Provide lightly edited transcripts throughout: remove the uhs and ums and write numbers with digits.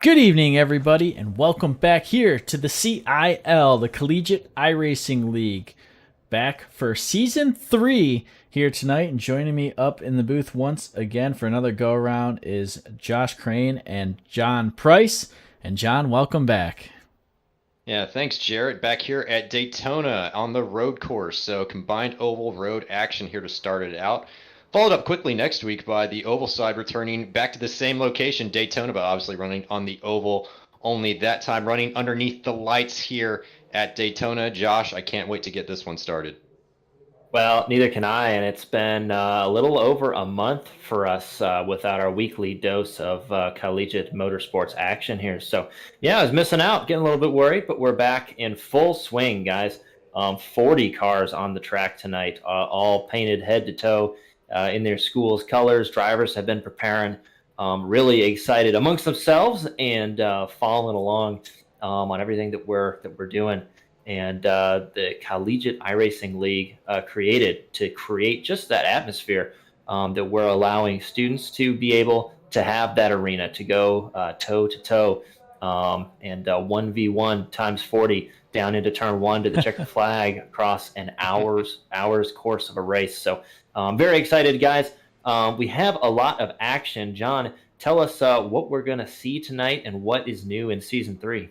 Good evening, everybody, and welcome back here to the CiL, the Collegiate iRacing League. Back for Season 3 here tonight, and joining me up in the booth once again for another go-around is Josh Crane and John Price. And John, welcome back. Yeah, thanks, Jarrett. Back here at Daytona on the road course. So combined oval road action here to start it out. Followed up quickly next week by the oval side returning back to the same location, Daytona, but obviously running on the oval. Only that time running underneath the lights here at Daytona. Josh, I can't wait to get this one started. Well, neither can I, and it's been a little over a month for us without our weekly dose of collegiate motorsports action here. So, yeah, I was missing out, getting a little bit worried, but we're back in full swing, guys. 40 cars on the track tonight, all painted head to toe in their school's colors. Drivers have been preparing, really excited amongst themselves and following along on everything that we're doing. And the Collegiate iRacing League created to create just that atmosphere that we're allowing students to be able to have that arena to go toe to toe and 1v1 times 40 down into turn one to the checkered flag across an hour's course of a race. So very excited, guys. We have a lot of action. John, tell us what we're going to see tonight and what is new in Season 3.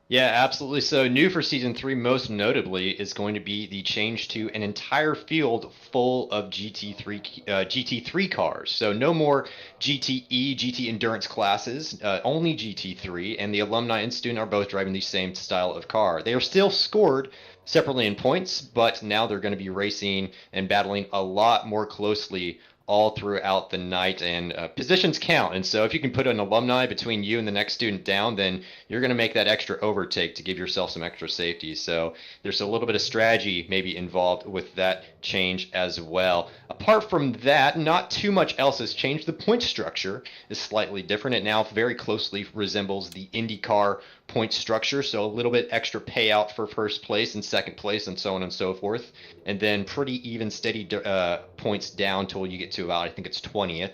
Yeah, absolutely. So new for Season 3, most notably, is going to be the change to an entire field full of GT3 cars. So no more GTE, GT Endurance classes, only GT3, and the alumni and student are both driving the same style of car. They are still scored separately in points, but now they're going to be racing and battling a lot more closely all throughout the night, and positions count. And so if you can put an alumni between you and the next student down, then you're going to make that extra overtake to give yourself some extra safety. So there's a little bit of strategy maybe involved with that change as well. Apart from that, not too much else has changed. The point structure is slightly different. It now very closely resembles the IndyCar point structure, so a little bit extra payout for first place and second place and so on and so forth, and then pretty even steady points down till you get to about, I think it's 20th,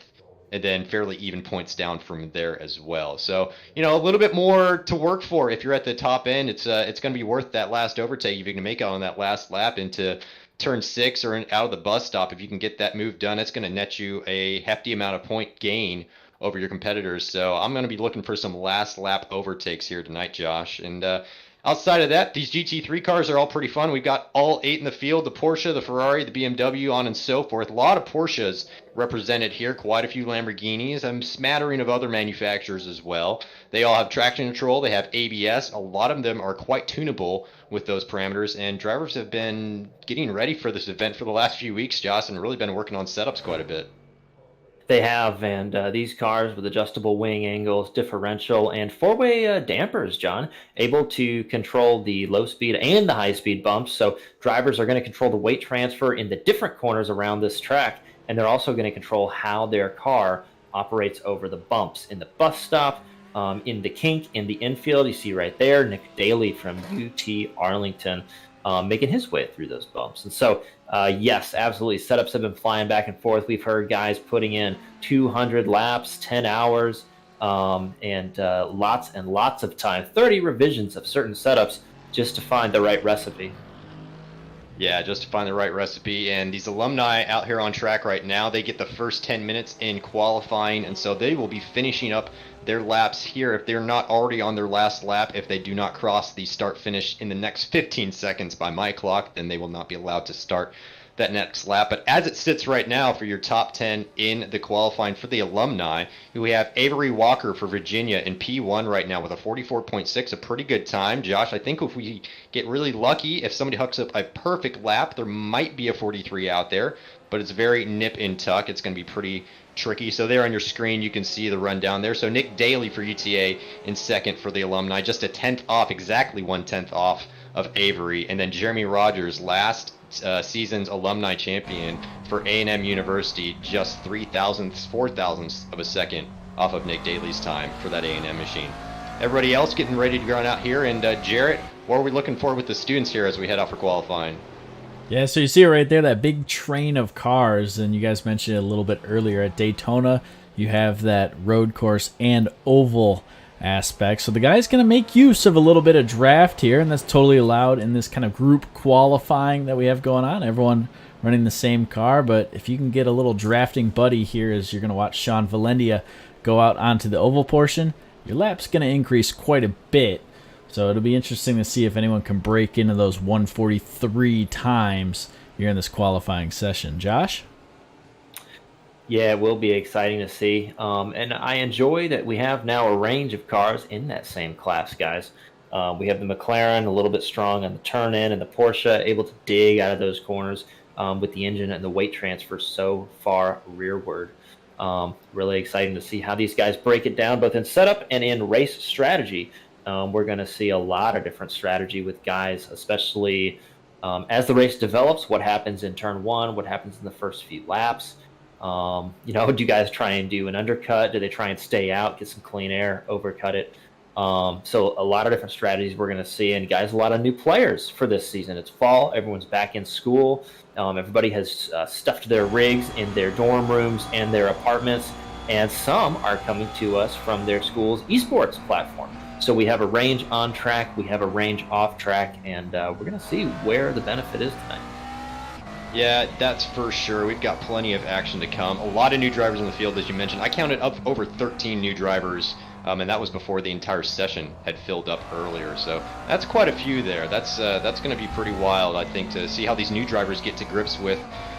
and then fairly even points down from there as well. So, you know, a little bit more to work for. If you're at the top end, it's going to be worth that last overtake if you can make it on that last lap into turn 6 or out of the bus stop. If you can get that move done, it's going to net you a hefty amount of point gain over your competitors. So I'm going to be looking for some last lap overtakes here tonight, Josh. And outside of that, these GT3 cars are all pretty fun. We've got all 8 in the field: the Porsche, the Ferrari, the BMW, on and so forth. A lot of Porsches represented here, quite a few Lamborghinis, a smattering of other manufacturers as well. They all have traction control, they have ABS. A lot of them are quite tunable with those parameters, and drivers have been getting ready for this event for the last few weeks, Josh, and really been working on setups quite a bit. They have, and these cars with adjustable wing angles, differential, and four-way dampers, John, able to control the low speed and the high speed bumps. So drivers are going to control the weight transfer in the different corners around this track, and they're also going to control how their car operates over the bumps in the bus stop, in the kink, in the infield. You see right there, Nick Daly from UT Arlington making his way through those bumps. And so, yes, absolutely, setups have been flying back and forth. We've heard guys putting in 200 laps, 10 hours, and lots and lots of time, 30 revisions of certain setups just to find the right recipe. Yeah, just to find the right recipe. And these alumni out here on track right now, they get the first 10 minutes in qualifying, and so they will be finishing up their laps here if they're not already on their last lap. If they do not cross the start finish in the next 15 seconds by my clock, then they will not be allowed to start that next lap. But as it sits right now for your top 10 in the qualifying for the alumni, we have Avery Walker for Virginia in P1 right now with a 44.6, a pretty good time. Josh, I think if we get really lucky, if somebody hooks up a perfect lap, there might be a 43 out there, but it's very nip and tuck. It's going to be pretty tricky. So there on your screen, you can see the rundown there. So Nick Daly for UTA in second for the alumni, just a 10th off, exactly 1/10 off of Avery. And then Jeremy Rogers, last season's alumni champion for A&M University, just 3,000ths, 4,000ths of a second off of Nick Daly's time for that A&M machine. Everybody else getting ready to run out here. And Jarrett, what are we looking for with the students here as we head out for qualifying? Yeah, so you see it right there, that big train of cars, and you guys mentioned it a little bit earlier at Daytona. You have that road course and oval aspect. So the guy's going to make use of a little bit of draft here, and that's totally allowed in this kind of group qualifying that we have going on. Everyone running the same car, but if you can get a little drafting buddy here as you're going to watch Sean Valendia go out onto the oval portion, your lap's going to increase quite a bit. So it'll be interesting to see if anyone can break into those 143 times here in this qualifying session. Josh? Yeah, it will be exciting to see. And I enjoy that we have now a range of cars in that same class, guys. We have the McLaren a little bit strong on the turn in, and the Porsche able to dig out of those corners with the engine and the weight transfer so far rearward. Really exciting to see how these guys break it down, both in setup and in race strategy. We're going to see a lot of different strategy with guys, especially as the race develops, what happens in turn one, what happens in the first few laps. Do you guys try and do an undercut? Do they try and stay out, get some clean air, overcut it? So a lot of different strategies we're going to see. And guys, a lot of new players for this season. It's fall. Everyone's back in school. Everybody has stuffed their rigs in their dorm rooms and their apartments. And some are coming to us from their school's esports platform. So we have a range on track. We have a range off track. And we're going to see where the benefit is tonight. Yeah, that's for sure. We've got plenty of action to come. A lot of new drivers in the field, as you mentioned. I counted up over 13 new drivers, and that was before the entire session had filled up earlier. So that's quite a few there. That's going to be pretty wild, I think, to see how these new drivers get to grips with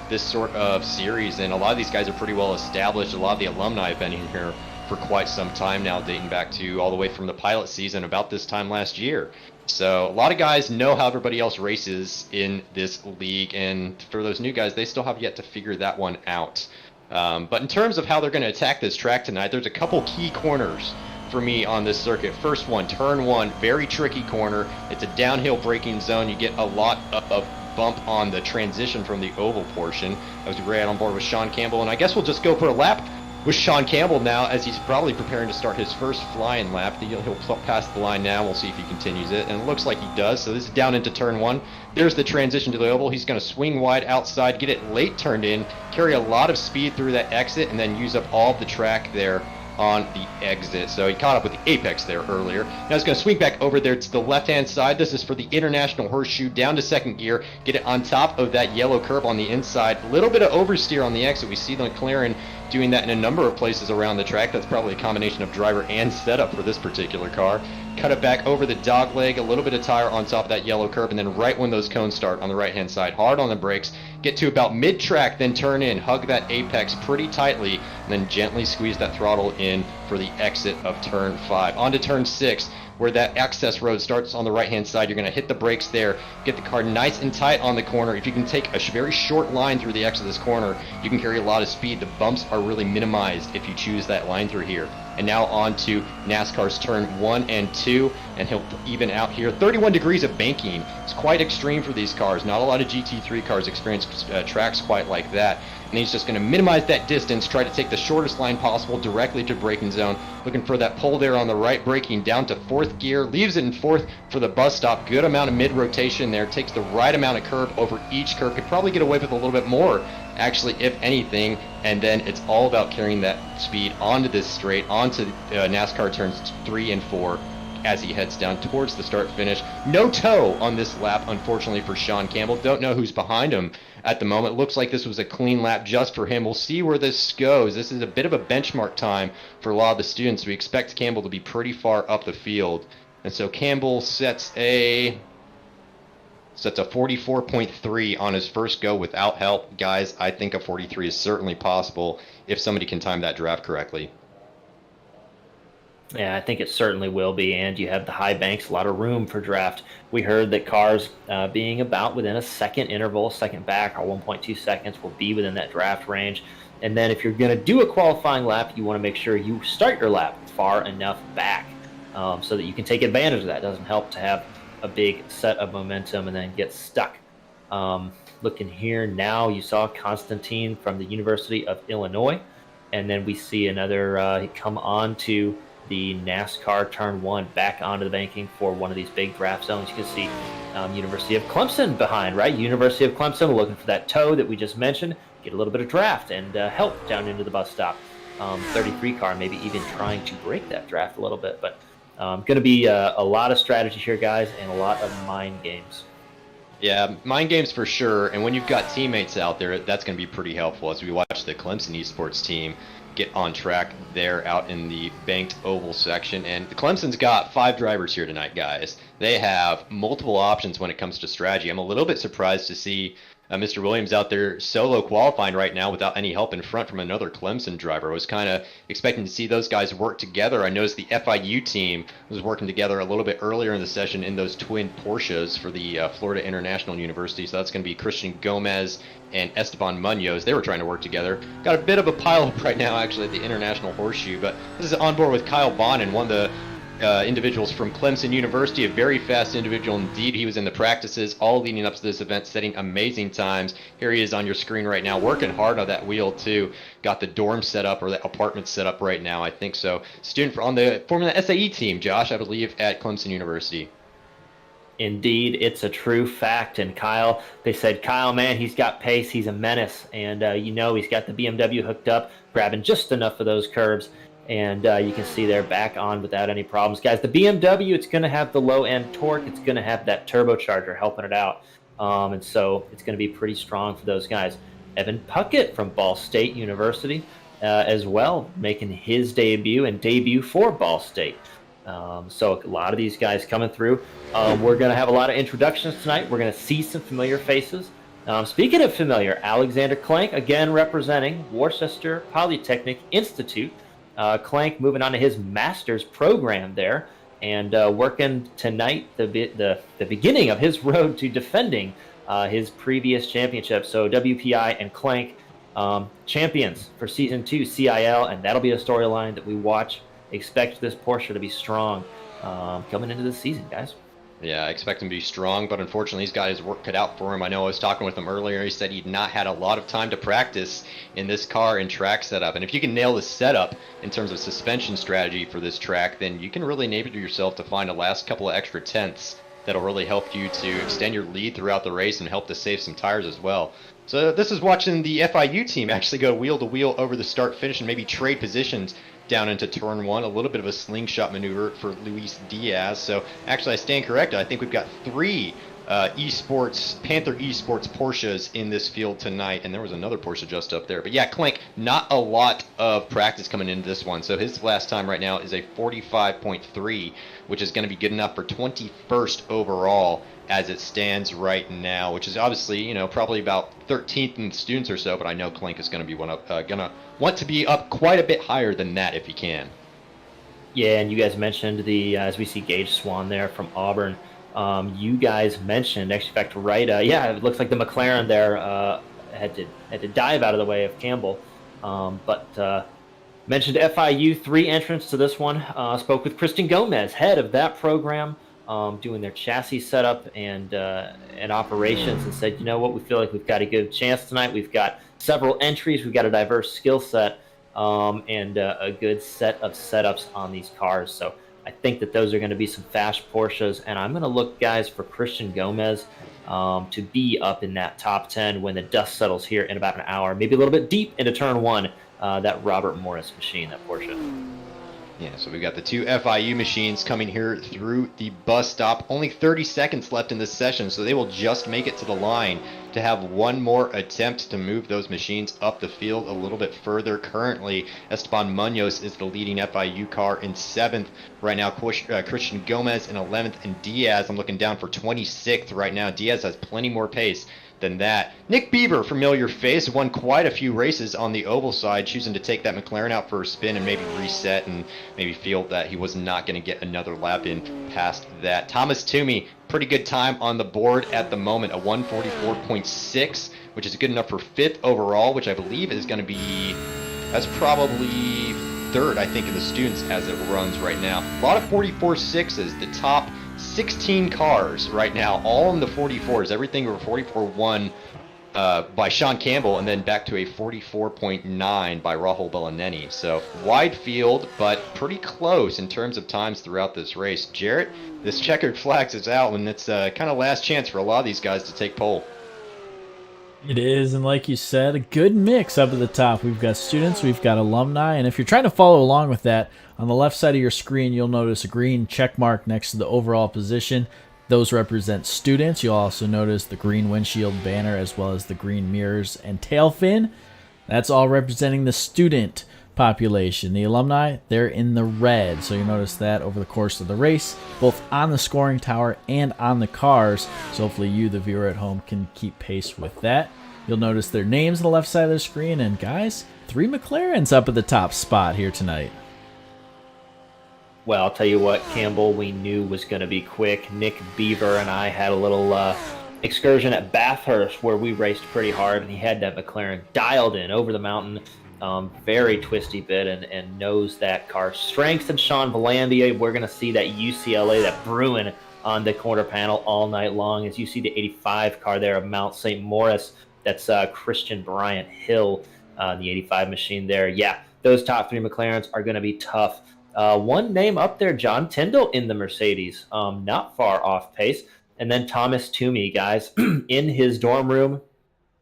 this sort of series. And a lot of these guys are pretty well established. A lot of the alumni have been in here for quite some time now, dating back to all the way from the pilot season about this time last year. So a lot of guys know how everybody else races in this league, and for those new guys, they still have yet to figure that one out. But in terms of how they're going to attack this track tonight, there's a couple key corners for me on this circuit. First one, turn one, very tricky corner. It's a downhill braking zone. You get a lot of bump on the transition from the oval portion. I was right on board with Sean Campbell, and I guess we'll just go for a lap with Sean Campbell now, as he's probably preparing to start his first flying lap. He'll pass the line now. We'll see if he continues it, and it looks like he does. So this is down into turn one. There's the transition to the oval. He's going to swing wide outside, get it late turned in, carry a lot of speed through that exit, and then use up all of the track there on the exit. So he caught up with the apex there earlier. Now he's going to swing back over there to the left-hand side. This is for the International Horseshoe, down to second gear, get it on top of that yellow curb on the inside. A little bit of oversteer on the exit. We see the McLaren doing that in a number of places around the track. That's probably a combination of driver and setup for this particular car. Cut it back over the dog leg, a little bit of tire on top of that yellow curb, and then right when those cones start on the right-hand side, hard on the brakes, get to about mid-track, then turn in, hug that apex pretty tightly, and then gently squeeze that throttle in for the exit of turn 5. On to turn 6, where that access road starts on the right-hand side. You're going to hit the brakes there, get the car nice and tight on the corner. If you can take a very short line through the exit of this corner, you can carry a lot of speed. The bumps are really minimized if you choose that line through here. And now on to NASCAR's turn 1 and 2, and he'll even out here. 31 degrees of banking. It's quite extreme for these cars. Not a lot of GT3 cars experience tracks quite like that. And he's just going to minimize that distance, try to take the shortest line possible directly to braking zone. Looking for that pull there on the right, braking down to 4th gear, leaves it in 4th for the bus stop. Good amount of mid-rotation there, takes the right amount of curb over each curve. Could probably get away with a little bit more, actually, if anything. And then it's all about carrying that speed onto this straight, onto NASCAR turns 3 and 4 as he heads down towards the start finish. No toe on this lap, unfortunately, for Sean Campbell. Don't know who's behind him at the moment. Looks like this was a clean lap just for him. We'll see where this goes. This is a bit of a benchmark time for a lot of the students. We expect Campbell to be pretty far up the field. And so Campbell sets a 44.3 on his first go without help. Guys, I think a 43 is certainly possible if somebody can time that draft correctly. Yeah, I think it certainly will be, and you have the high banks, a lot of room for draft. We heard that cars being about within a second interval, second back, or 1.2 seconds will be within that draft range. And then if you're going to do a qualifying lap, you want to make sure you start your lap far enough back so that you can take advantage of that. It doesn't help to have a big set of momentum and then get stuck. Looking here now, you saw Constantine from the University of Illinois, and then we see another come on to the NASCAR turn 1 back onto the banking for one of these big draft zones. You can see University of Clemson behind, right? University of Clemson looking for that toe that we just mentioned, get a little bit of draft and help down into the bus stop. 33 car maybe even trying to break that draft a little bit, but Going to be a lot of strategy here, guys, and a lot of mind games. Yeah, mind games for sure. And when you've got teammates out there, that's going to be pretty helpful as we watch the Clemson esports team get on track there out in the banked oval section. And the Clemson's got 5 drivers here tonight, guys. They have multiple options when it comes to strategy. I'm a little bit surprised to see Mr. Williams out there solo qualifying right now without any help in front from another Clemson driver. I was kind of expecting to see those guys work together. I noticed the FIU team was working together a little bit earlier in the session in those twin Porsches for the Florida International University. So that's going to be Christian Gomez and Esteban Munoz. They were trying to work together. Got a bit of a pileup right now, actually, at the International Horseshoe. But this is on board with Kyle Bonin, one of the individuals from Clemson University, a very fast individual indeed. He was in the practices all leading up to this event, setting amazing times. Here he is on your screen right now, working hard on that wheel too. Got the dorm set up, or the apartment set up right now, I think so. Student on the Formula SAE team, Josh, I believe, at Clemson University. Indeed, it's a true fact. And Kyle, they said, Kyle, man, he's got pace. He's a menace. And, he's got the BMW hooked up, grabbing just enough of those curves. And you can see they're back on without any problems. Guys, the BMW, it's going to have the low-end torque. It's going to have that turbocharger helping it out. And so it's going to be pretty strong for those guys. Evan Puckett from Ball State University as well, making his debut for Ball State. So a lot of these guys coming through. We're going to have a lot of introductions tonight. We're going to see some familiar faces. Speaking of familiar, Alexander Clank, again representing Worcester Polytechnic Institute. Clank moving on to his master's program there and working tonight the beginning of his road to defending his previous championship. So WPI and Clank champions for Season 2 CiL, and that'll be a storyline that we watch. Expect this Porsche to be strong coming into this season, guys. Yeah, I expect him to be strong, but unfortunately he's got his work cut out for him. I know I was talking with him earlier. He said he'd not had a lot of time to practice in this car and track setup. And if you can nail the setup in terms of suspension strategy for this track, then you can really enable yourself to find a last couple of extra tenths that'll really help you to extend your lead throughout the race and help to save some tires as well. So this is watching the FIU team actually go wheel to wheel over the start finish and maybe trade positions down into turn 1. A little bit of a slingshot maneuver for Luis Diaz. So actually I stand corrected. I think we've got 3 Panther Esports Porsches in this field tonight, and there was another Porsche just up there. But yeah, Clank, not a lot of practice coming into this one. So his last time right now is a 45.3, which is going to be good enough for 21st overall as it stands right now, which is obviously, probably about 13th in students or so, but I know Clank is going to be gonna want to be up quite a bit higher than that if he can. Yeah, and you guys mentioned as we see Gage Swan there from Auburn. You guys mentioned, actually, in fact, right? It looks like the McLaren there had to dive out of the way of Campbell, but mentioned FIU 3 entrants to this one. Spoke with Christian Gomez, head of that program, doing their chassis setup and operations, and said, you know what, we feel like we've got a good chance tonight. We've got several entries. We've got a diverse skill set and a good set of setups on these cars. So I think that those are going to be some fast Porsches, and I'm going to look, guys, for Christian Gomez to be up in that top 10 when the dust settles here in about an hour, maybe a little bit deep into turn 1, that Robert Morris machine, that Porsche. Yeah, so we've got the 2 FIU machines coming here through the bus stop. Only 30 seconds left in this session, so they will just make it to the line to have one more attempt to move those machines up the field a little bit further. Currently, Esteban Munoz is the leading FIU car in 7th. Right now, Christian Gomez in 11th, and Diaz, I'm looking down for 26th right now. Diaz has plenty more pace than that. Nick Bieber, familiar face, won quite a few races on the oval side, choosing to take that McLaren out for a spin and maybe reset and maybe feel that he was not going to get another lap in past that. Thomas Toomey, pretty good time on the board at the moment, a 144.6, which is good enough for 5th overall, which I believe is going to be, that's probably 3rd, I think, in the students as it runs right now. A lot of 44.6s, the top 16 cars right now, all in the 44s. Everything over 44.1 by Sean Campbell, and then back to a 44.9 by Rahul Belaneni. So wide field, but pretty close in terms of times throughout this race. Jarrett, this checkered flags is out, and it's kind of last chance for a lot of these guys to take pole. It is, and like you said, a good mix up at the top. We've got students, we've got alumni, and if you're trying to follow along with that, on the left side of your screen, you'll notice a green check mark next to the overall position. Those represent students. You'll also notice the green windshield banner as well as the green mirrors and tail fin. That's all representing the student population. The alumni, they're in the red. So you notice that over the course of the race, both on the scoring tower and on the cars. So hopefully you, the viewer at home, can keep pace with that. You'll notice their names on the left side of the screen. And guys, 3 McLarens up at the top spot here tonight. Well, I'll tell you what, Campbell, we knew was going to be quick. Nick Beaver and I had a little excursion at Bathurst where we raced pretty hard, and he had that McLaren dialed in over the mountain. Very twisty bit and knows that car's strengths. And Sean Valandia, we're going to see that UCLA, that Bruin on the corner panel all night long. As you see the 85 car there of Mount St. Morris, that's Christian Bryant Hill, the 85 machine there. Yeah, those top 3 McLarens are going to be tough. One name up there, John Tyndall in the Mercedes, not far off pace. And then Thomas Toomey, guys, in his dorm room,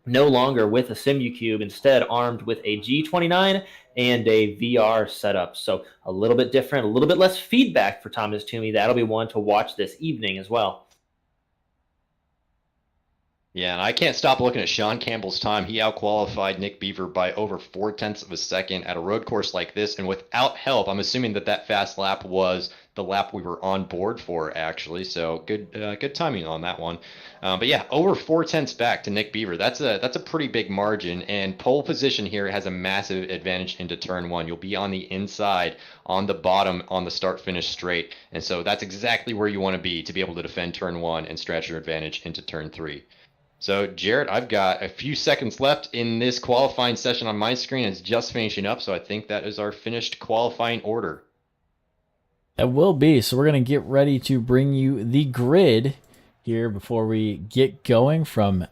no longer with a SimuCube, instead armed with a G29 and a VR setup. So a little bit different, a little bit less feedback for Thomas Toomey. That'll be one to watch this evening as well. Yeah, and I can't stop looking at Sean Campbell's time. He outqualified Nick Beaver by over 0.4 of a second at a road course like this, and without help. I'm assuming that fast lap was the lap we were on board for, actually. So good timing on that one. But yeah, over 0.4 back to Nick Beaver. That's a pretty big margin, and pole position here has a massive advantage into turn 1. You'll be on the inside, on the bottom, on the start-finish straight, and so that's exactly where you want to be able to defend turn 1 and stretch your advantage into turn 3. So, Jarrett, I've got a few seconds left in this qualifying session on my screen. It's just finishing up, so I think that is our finished qualifying order. That will be. So we're going to get ready to bring you the grid here before we get going from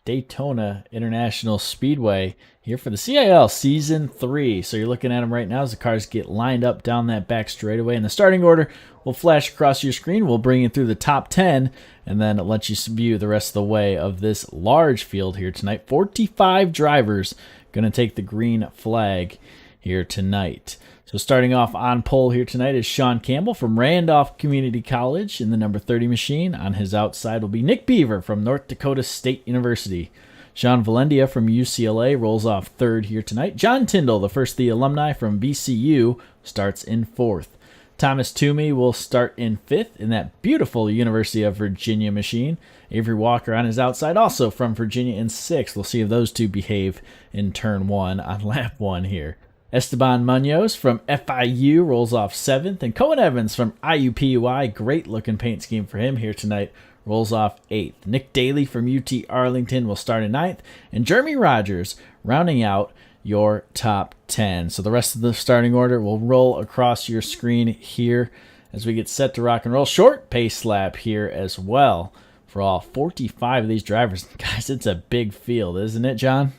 Daytona International Speedway here for the CiL Season 3. So you're looking at them right now as the cars get lined up down that back straightaway. And the starting order will flash across your screen. We'll bring you through the top 10 and then let you view the rest of the way of this large field here tonight. 45 drivers going to take the green flag here tonight. So starting off on pole here tonight is Sean Campbell from Randolph Community College in the number 30 machine. On his outside will be Nick Beaver from North Dakota State University. Sean Valendia from UCLA rolls off third here tonight. John Tyndall, the first of the alumni from VCU, starts in fourth. Thomas Toomey will start in fifth in that beautiful University of Virginia machine. Avery Walker on his outside, also from Virginia, in sixth. We'll see if those two behave in turn 1 on lap 1 here. Esteban Munoz from FIU rolls off 7th, and Cohen Evans from IUPUI, great looking paint scheme for him here tonight, rolls off 8th. Nick Daly from UT Arlington will start in 9th, and Jeremy Rogers rounding out your top 10. So the rest of the starting order will roll across your screen here as we get set to rock and roll. Short pace lap here as well for all 45 of these drivers. Guys, it's a big field, isn't it, John?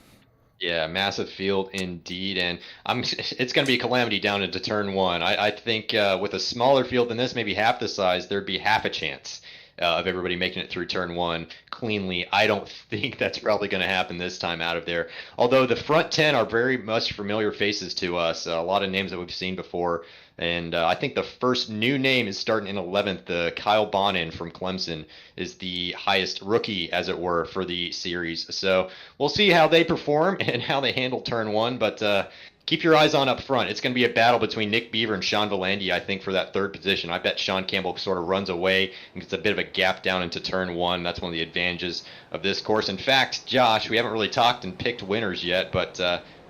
Yeah, massive field indeed, and it's going to be a calamity down into turn 1. I think with a smaller field than this, maybe half the size, there'd be half a chance of everybody making it through turn 1 cleanly. I don't think that's probably going to happen this time out of there. Although the front 10 are very much familiar faces to us, a lot of names that we've seen before. And I think the first new name is starting in 11th. Kyle Bonin from Clemson is the highest rookie, as it were, for the series. So we'll see how they perform and how they handle turn 1. But keep your eyes on up front. It's going to be a battle between Nick Beaver and Sean Valandia, I think, for that third position. I bet Sean Campbell sort of runs away and gets a bit of a gap down into turn 1. That's one of the advantages of this course. In fact, Josh, we haven't really talked and picked winners yet, but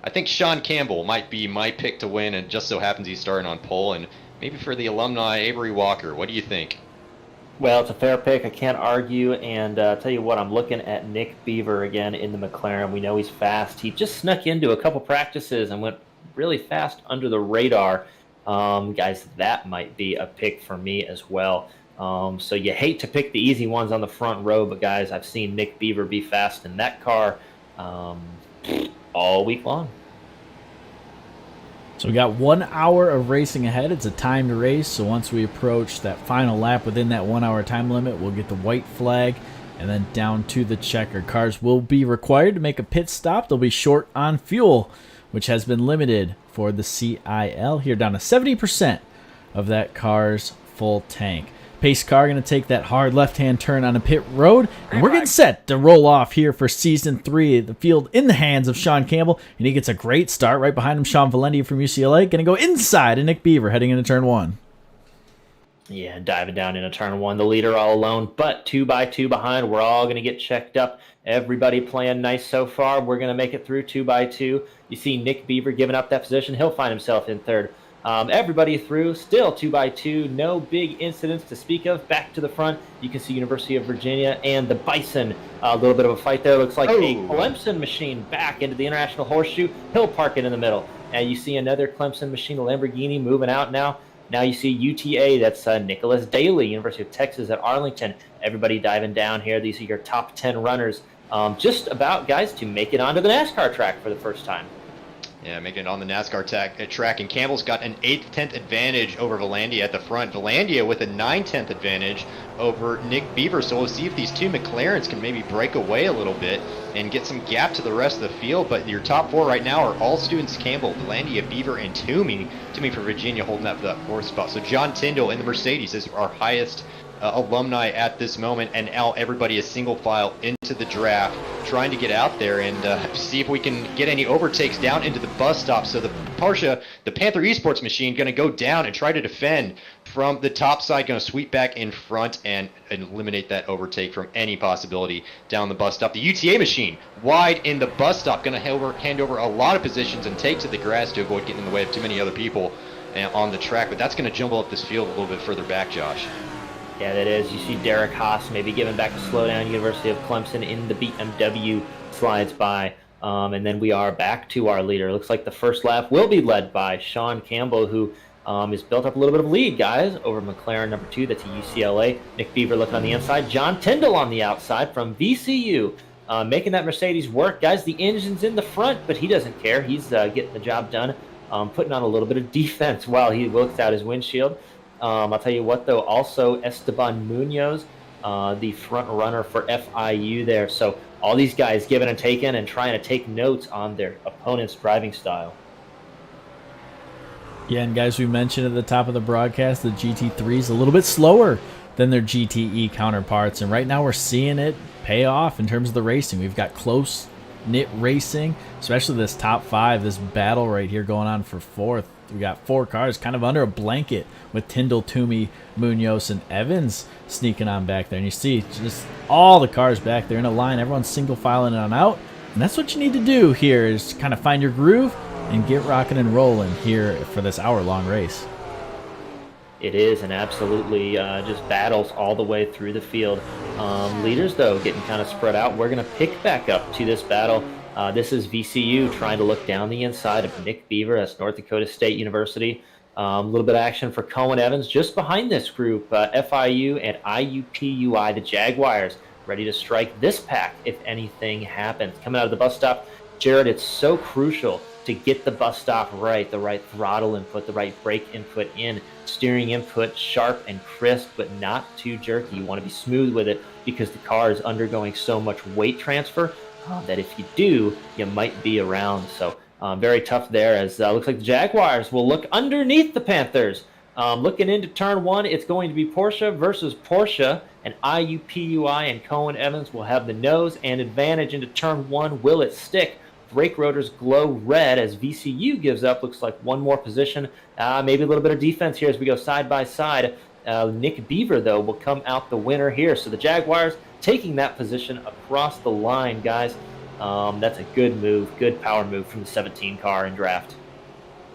I think Sean Campbell might be my pick to win, and just so happens he's starting on pole. And maybe for the alumni, Avery Walker. What do you think? Well, it's a fair pick. I can't argue. And tell you what, I'm looking at Nick Beaver again in the McLaren. We know he's fast. He just snuck into a couple practices and went really fast under the radar. Guys, that might be a pick for me as well. So you hate to pick the easy ones on the front row, but guys, I've seen Nick Beaver be fast in that car all week long. So we got 1 hour of racing ahead. It's a timed race, so once we approach that final lap within that 1 hour time limit, we'll get the white flag and then down to the checker. Cars will be required to make a pit stop. They'll be short on fuel, which has been limited for the CiL here, down to 70% of that car's full tank. Pace car going to take that hard left-hand turn on a pit road, and we're getting set to roll off here for Season 3. The field in the hands of Sean Campbell, and he gets a great start. Right behind him, Sean Valendia from UCLA, going to go inside, and Nick Beaver heading into turn 1. Yeah, diving down into turn 1, the leader all alone, but 2x2 behind. We're all going to get checked up. Everybody playing nice so far. We're going to make it through 2x2. You see Nick Beaver giving up that position. He'll find himself in third. Everybody through, still 2x2, no big incidents to speak of. Back to the front, you can see University of Virginia and the Bison. A little bit of a fight there. Looks like a Clemson machine back into the International Horseshoe. He'll park it in the middle. And you see another Clemson machine, a Lamborghini, moving out now. Now you see UTA, that's Nicholas Daly, University of Texas at Arlington. Everybody diving down here. These are your top 10 runners. Just about, guys, to make it onto the NASCAR track for the first time. Yeah, making it on the NASCAR track, and Campbell's got an 8/10 advantage over Valandia at the front. Valandia with a 9/10 advantage over Nick Beaver, so we'll see if these two McLarens can maybe break away a little bit and get some gap to the rest of the field. But your top 4 right now are all students: Campbell, Valandia, Beaver, and Toomey. Toomey for Virginia holding up the 4th spot. So John Tyndall in the Mercedes is our highest alumni at this moment, and now everybody is single file into the draft, trying to get out there and see if we can get any overtakes down into the bus stop. So the Porsche, the Panther Esports machine, going to go down and try to defend from the top side, going to sweep back in front and eliminate that overtake from any possibility down the bus stop. The UTA machine wide in the bus stop, going to hand over a lot of positions and take to the grass to avoid getting in the way of too many other people on the track, but that's going to jumble up this field a little bit further back, Josh. Yeah, that is. You see Derek Haas maybe giving back a slowdown. University of Clemson in the BMW slides by. And then we are back to our leader. Looks like the first lap will be led by Sean Campbell, who has built up a little bit of lead, guys, over McLaren number 2. That's a UCLA. Nick Beaver looking on the inside. John Tyndall on the outside from VCU. Making that Mercedes work. Guys, the engine's in the front, but he doesn't care. He's getting the job done. Putting on a little bit of defense while he looks out his windshield. I'll tell you what, though, also Esteban Munoz, the front runner for FIU there. So all these guys giving and taking and trying to take notes on their opponent's driving style. Yeah, and guys, we mentioned at the top of the broadcast, the GT3 is a little bit slower than their GTE counterparts. And right now we're seeing it pay off in terms of the racing. We've got close-knit racing, especially this top 5, this battle right here going on for 4th. We got 4 cars kind of under a blanket with Tyndall, Toomey, Munoz, and Evans sneaking on back there. And you see just all the cars back there in a line. Everyone's single filing on out. And that's what you need to do here, is kind of find your groove and get rocking and rolling here for this hour-long race. It is, and absolutely just battles all the way through the field. Leaders, though, getting kind of spread out. We're going to pick back up to this battle. This is VCU trying to look down the inside of Nick Beaver. That's North Dakota State University. A little bit of action for Cohen Evans just behind this group. FIU and IUPUI, the Jaguars, ready to strike this pack if anything happens. Coming out of the bus stop, Jared, it's so crucial to get the bus stop right, the right throttle input, the right brake input in, steering input sharp and crisp, but not too jerky. You want to be smooth with it because the car is undergoing so much weight transfer that if you do, you might be around. So very tough there, as looks like the Jaguars will look underneath the Panthers. Looking into turn 1, it's going to be Porsche versus Porsche, and IUPUI and Cohen Evans will have the nose and advantage into turn 1. Will it stick? Brake rotors glow red as VCU gives up. Looks like one more position. Maybe a little bit of defense here as we go side by side. Nick Beaver, though, will come out the winner here. So the Jaguars taking that position across the line, guys. That's a good move, good power move from the 17 car in draft.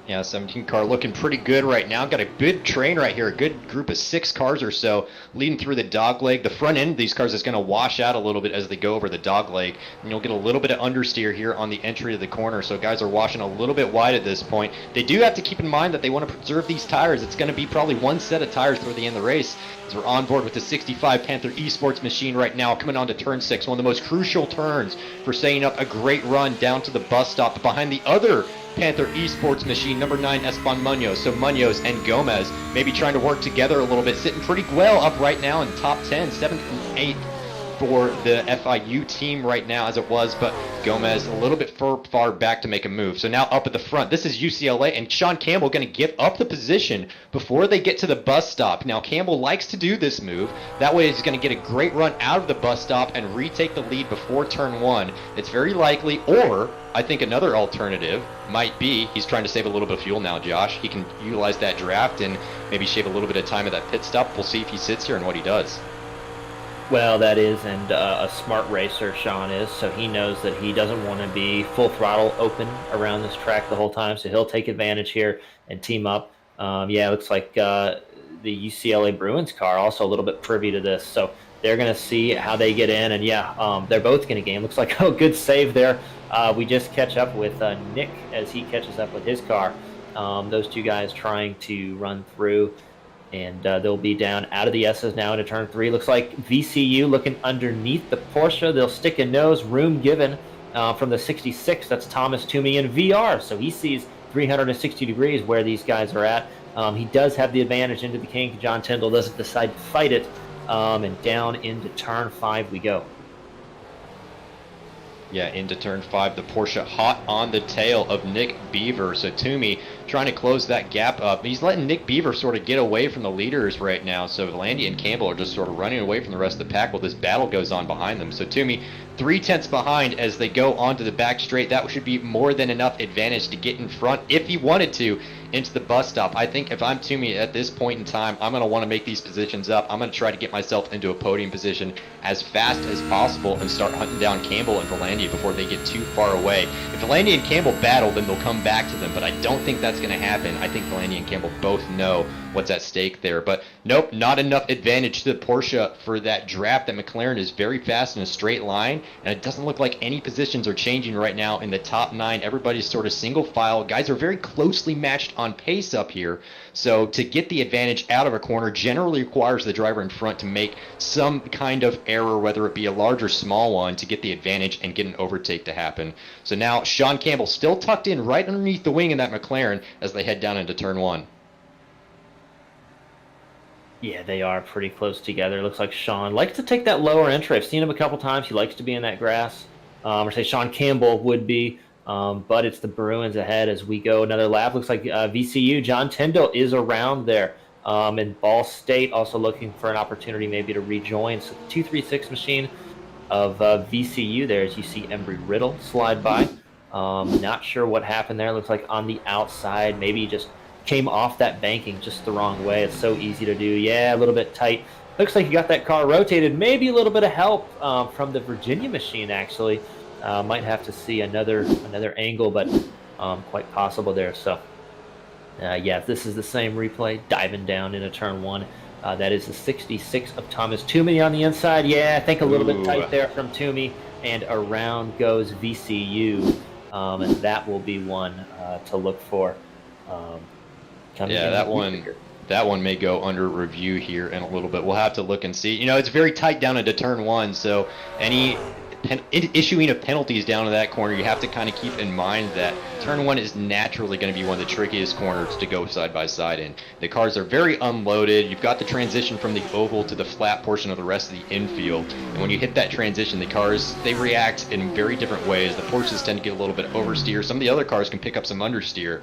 Yeah, 17 car looking pretty good right now. Got a good train right here, a good group of 6 cars or so leading through the dog leg. The front end of these cars is going to wash out a little bit as they go over the dog leg, and you'll get a little bit of understeer here on the entry of the corner. So guys are washing a little bit wide at this point. They do have to keep in mind that they want to preserve these tires. It's going to be probably one set of tires through the end of the race, as we're on board with the 65 Panther Esports machine right now, coming on to turn 6, one of the most crucial turns for setting up a great run down to the bus stop behind the other Panther Esports machine, number 9, Esteban Munoz. So Munoz and Gomez maybe trying to work together a little bit, sitting pretty well up right now in top 10, 7th and 8th for the FIU team right now as it was, but Gomez a little bit far back to make a move. So now up at the front, this is UCLA, and Sean Campbell going to give up the position before they get to the bus stop. Now Campbell likes to do this move. That way he's going to get a great run out of the bus stop and retake the lead before turn 1. It's very likely, or I think another alternative might be he's trying to save a little bit of fuel now, Josh. He can utilize that draft and maybe shave a little bit of time at that pit stop. We'll see if he sits here and what he does. Well, that is, and a smart racer, Sean is, so he knows that he doesn't want to be full throttle open around this track the whole time, so he'll take advantage here and team up. Yeah, it looks like the UCLA Bruins car also a little bit privy to this, so they're going to see how they get in, and yeah, they're both going to gain. Looks like a good save there. We just catch up with Nick as he catches up with his car. Those two guys trying to run through. And they'll be down out of the S's now into turn 3. Looks like VCU looking underneath the Porsche. They'll stick a nose, room given from the 66. That's Thomas Toomey in VR. So he sees 360 degrees where these guys are at. He does have the advantage into the kink. John Tyndall doesn't decide to fight it. And down into turn 5 we go. Yeah, into turn 5, the Porsche hot on the tail of Nick Beaver. So Toomey trying to close that gap up. He's letting Nick Beaver sort of get away from the leaders right now. So Landy and Campbell are just sort of running away from the rest of the pack while this battle goes on behind them. So Toomey 3/10 behind as they go onto the back straight. That should be more than enough advantage to get in front if he wanted to into the bus stop. I think if I'm Toomey at this point in time, I'm going to want to make these positions up. I'm going to try to get myself into a podium position as fast as possible and start hunting down Campbell and Volandia before they get too far away. If Volandia and Campbell battle, then they'll come back to them, but I don't think that's going to happen. I think Volandia and Campbell both know what's at stake there. But nope, not enough advantage to the Porsche for that draft. That McLaren is very fast in a straight line, and it doesn't look like any positions are changing right now in the top 9. Everybody's sort of single file. Guys are very closely matched on pace up here. So to get the advantage out of a corner generally requires the driver in front to make some kind of error, whether it be a large or small one, to get the advantage and get an overtake to happen. So now Sean Campbell still tucked in right underneath the wing of that McLaren as they head down into turn 1. Yeah, they are pretty close together. Looks like Sean likes to take that lower entry. I've seen him a couple times. He likes to be in that grass. Or say Sean Campbell would be. But it's the Bruins ahead as we go another lap. Looks like VCU, John Tyndall is around there. And Ball State also looking for an opportunity maybe to rejoin. So the 236 machine of VCU there as you see Embry Riddle slide by. Not sure what happened there. Looks like on the outside, maybe he just came off that banking just the wrong way. It's so easy to do. Yeah, a little bit tight. Looks like you got that car rotated. Maybe a little bit of help from the Virginia machine, actually. Might have to see another angle, but quite possible there. So, yeah, this is the same replay. Diving down into turn 1. That is the 66 of Thomas Toomey on the inside. Yeah, I think a little bit tight there from Toomey. And around goes VCU. And that will be one to look for. Yeah, that one may go under review here in a little bit. We'll have to look and see. You know, it's very tight down into turn 1, so any issuing of penalties down to that corner, you have to kind of keep in mind that turn 1 is naturally going to be one of the trickiest corners to go side by side in. The cars are very unloaded. You've got the transition from the oval to the flat portion of the rest of the infield, and when you hit that transition, the cars, they react in very different ways. The Porsches tend to get a little bit oversteer. Some of the other cars can pick up some understeer.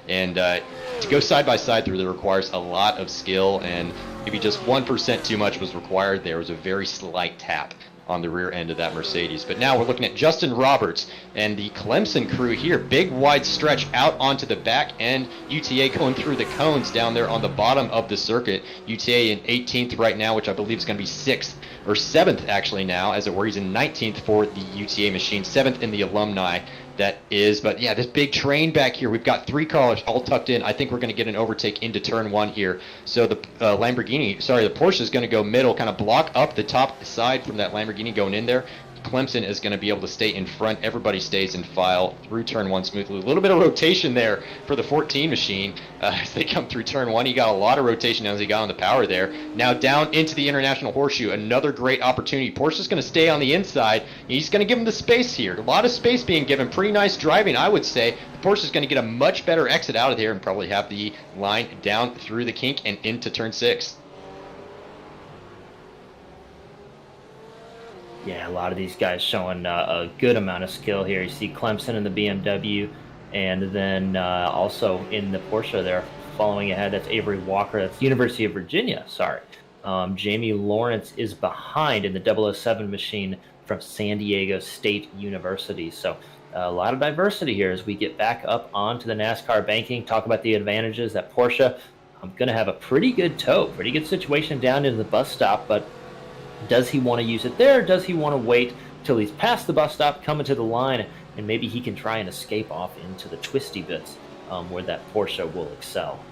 And to go side by side through there requires a lot of skill, and maybe just 1% too much was required there. It was a very slight tap on the rear end of that Mercedes. But now we're looking at Justin Roberts and the Clemson crew here. Big wide stretch out onto the back end. UTA going through the cones down there on the bottom of the circuit. UTA in 18th right now, which I believe is going to be 6th or 7th actually now, as it were. He's in 19th for the UTA machine, 7th in the alumni. That is, but yeah, this big train back here. We've got 3 cars all tucked in. I think we're going to get an overtake into turn 1 here. So the the Porsche is going to go middle, kind of block up the top side from that Lamborghini going in there. Clemson is going to be able to stay in front. Everybody stays in file through turn 1 smoothly. A little bit of rotation there for the 14 machine as they come through turn 1. He got a lot of rotation as he got on the power there. Now down into the International Horseshoe. Another great opportunity. Porsche's going to stay on the inside. He's going to give him the space here. A lot of space being given. Pretty nice driving, I would say. The Porsche is going to get a much better exit out of here and probably have the line down through the kink and into turn 6. Yeah, a lot of these guys showing a good amount of skill here. You see Clemson in the BMW, and then also in the Porsche there following ahead. That's Avery Walker. That's University of Virginia. Sorry. Jamie Lawrence is behind in the 007 machine from San Diego State University. So a lot of diversity here as we get back up onto the NASCAR banking. Talk about the advantages that Porsche. I'm going to have a pretty good tow, pretty good situation down into the bus stop, but does he want to use it there? Does he want to wait till he's past the bus stop, coming to the line, and maybe he can try and escape off into the twisty bits where that Porsche will excel?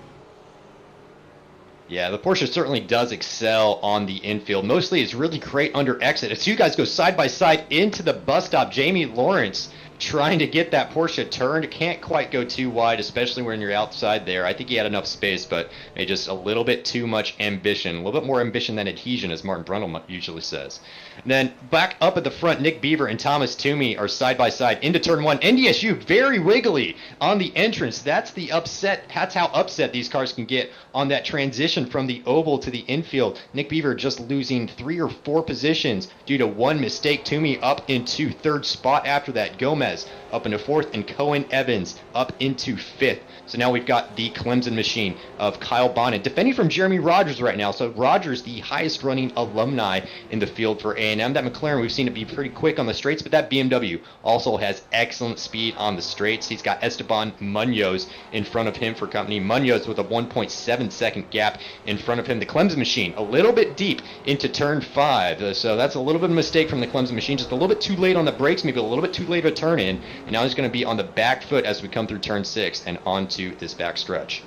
Yeah, the Porsche certainly does excel on the infield. Mostly it's really great under exit. As you guys go side by side into the bus stop, Jamie Lawrence trying to get that Porsche turned. Can't quite go too wide, especially when you're outside there. I think he had enough space, but maybe just a little bit too much ambition. A little bit more ambition than adhesion, as Martin Brundle usually says. And then back up at the front, Nick Beaver and Thomas Toomey are side by side into turn one. NDSU very wiggly on the entrance. That's the upset. That's how upset these cars can get on that transition from the oval to the infield. Nick Beaver just losing 3 or 4 positions due to one mistake. Toomey up into third spot after that. Gomez up into fourth, and Cohen Evans up into fifth. So now we've got the Clemson machine of Kyle Bonnet defending from Jeremy Rogers right now. So Rogers, the highest running alumni in the field for A&M. That McLaren, we've seen it be pretty quick on the straights, but that BMW also has excellent speed on the straights. He's got Esteban Munoz in front of him for company. Munoz with a 1.7 second gap in front of him. The Clemson machine a little bit deep into turn 5. So that's a little bit of a mistake from the Clemson machine. Just a little bit too late on the brakes, maybe a little bit too late of a turn in. And now he's going to be on the back foot as we come through turn 6 and onto this back stretch.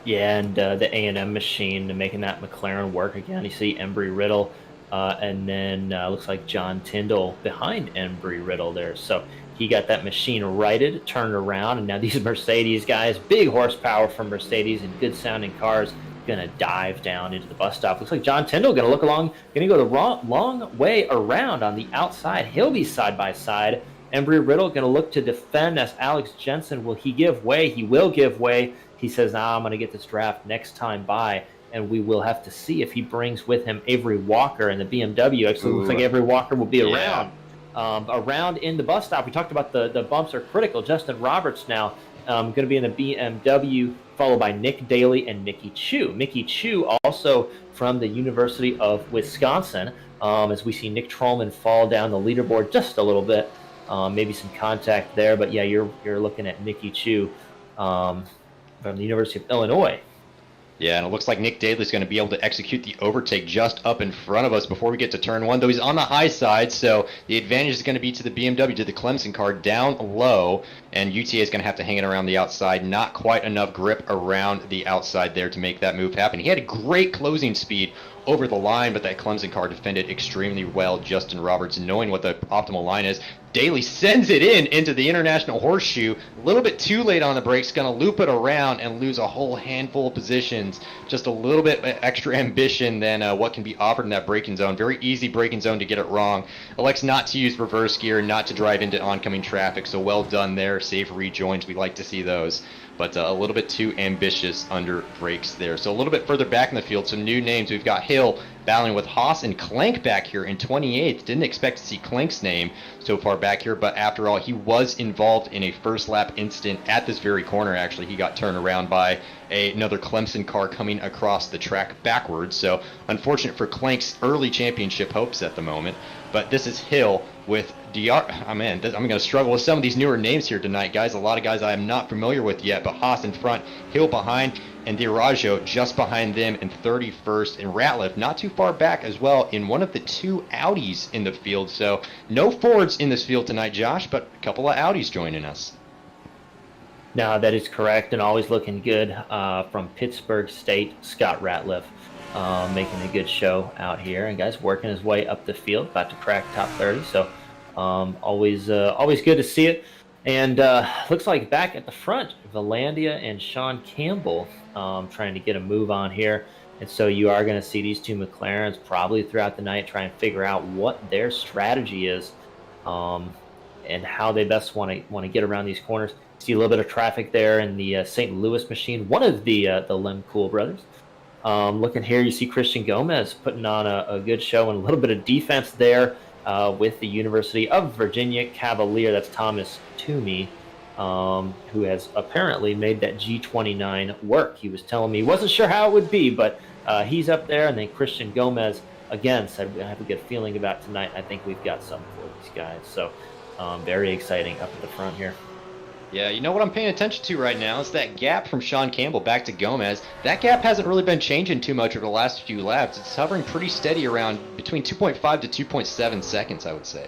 Yeah, and the A&M machine making that McLaren work again. You see Embry Riddle, and then looks like John Tyndall behind Embry Riddle there. So he got that machine righted, turned around, and now these Mercedes guys, big horsepower from Mercedes and good sounding cars, gonna dive down into the bus stop. Looks like John Tyndall gonna look along, gonna go the long way around on the outside. He'll be side by side. Embry Riddle gonna look to defend as Alex Jensen. Will he give way? He will give way. He says, nah, I'm gonna get this draft next time by, and we will have to see if he brings with him Avery Walker and the BMW. Actually, looks like Avery Walker will be around. Around in the bus stop. We talked about the bumps are critical. Justin Roberts now going to be in the BMW, followed by Nick Daly and Mickey Chu. Mickey Chu also from the University of Wisconsin, as we see Nick Trollman fall down the leaderboard just a little bit. Maybe some contact there, but yeah, you're looking at Mickey Chu from the University of Illinois. Yeah, and it looks like Nick Daly's going to be able to execute the overtake just up in front of us before we get to turn 1, though he's on the high side, so the advantage is going to be to the BMW, to the Clemson car, down low, and UTA is going to have to hang it around the outside. Not quite enough grip around the outside there to make that move happen. He had a great closing speed over the line, but that Clemson car defended extremely well. Justin Roberts, knowing what the optimal line is, Daly sends it into the International Horseshoe. A little bit too late on the brakes, going to loop it around and lose a whole handful of positions. Just a little bit extra ambition than what can be offered in that braking zone. Very easy braking zone to get it wrong. Elects not to use reverse gear, not to drive into oncoming traffic, so well done there. Safe rejoins, we like to see those. But a little bit too ambitious under brakes there. So a little bit further back in the field, some new names. We've got Hill battling with Haas and Clank back here in 28th. Didn't expect to see Clank's name so far back here, but after all, he was involved in a first lap incident at this very corner. Actually, he got turned around by another Clemson car coming across the track backwards. So unfortunate for Clank's early championship hopes at the moment. But this is Hill with I'm going to struggle with some of these newer names here tonight, guys. A lot of guys I am not familiar with yet, but Haas in front, Hill behind, and Diaraggio just behind them in 31st, and Ratliff not too far back as well in one of the 2 Audis in the field. So no Fords in this field tonight, Josh, but a couple of Audis joining us. No, that is correct, and always looking good from Pittsburgh State, Scott Ratliff. Making a good show out here, and guys working his way up the field, about to crack top 30. So always good to see it. And looks like back at the front, Valandia and Sean Campbell trying to get a move on here. And so you are going to see these 2 McLarens probably throughout the night try and figure out what their strategy is and how they best want to get around these corners. See a little bit of traffic there in the St. Louis machine, one of the Lem Cool brothers. Looking here, you see Christian Gomez putting on a good show and a little bit of defense there with the University of Virginia Cavalier. That's Thomas Toomey, who has apparently made that G29 work. He was telling me he wasn't sure how it would be, but he's up there. And then Christian Gomez, again, said, I have a good feeling about tonight. I think we've got something for these guys. So very exciting up at the front here. Yeah, you know what I'm paying attention to right now is that gap from Sean Campbell back to Gomez. That gap hasn't really been changing too much over the last few laps. It's hovering pretty steady around between 2.5 to 2.7 seconds, I would say.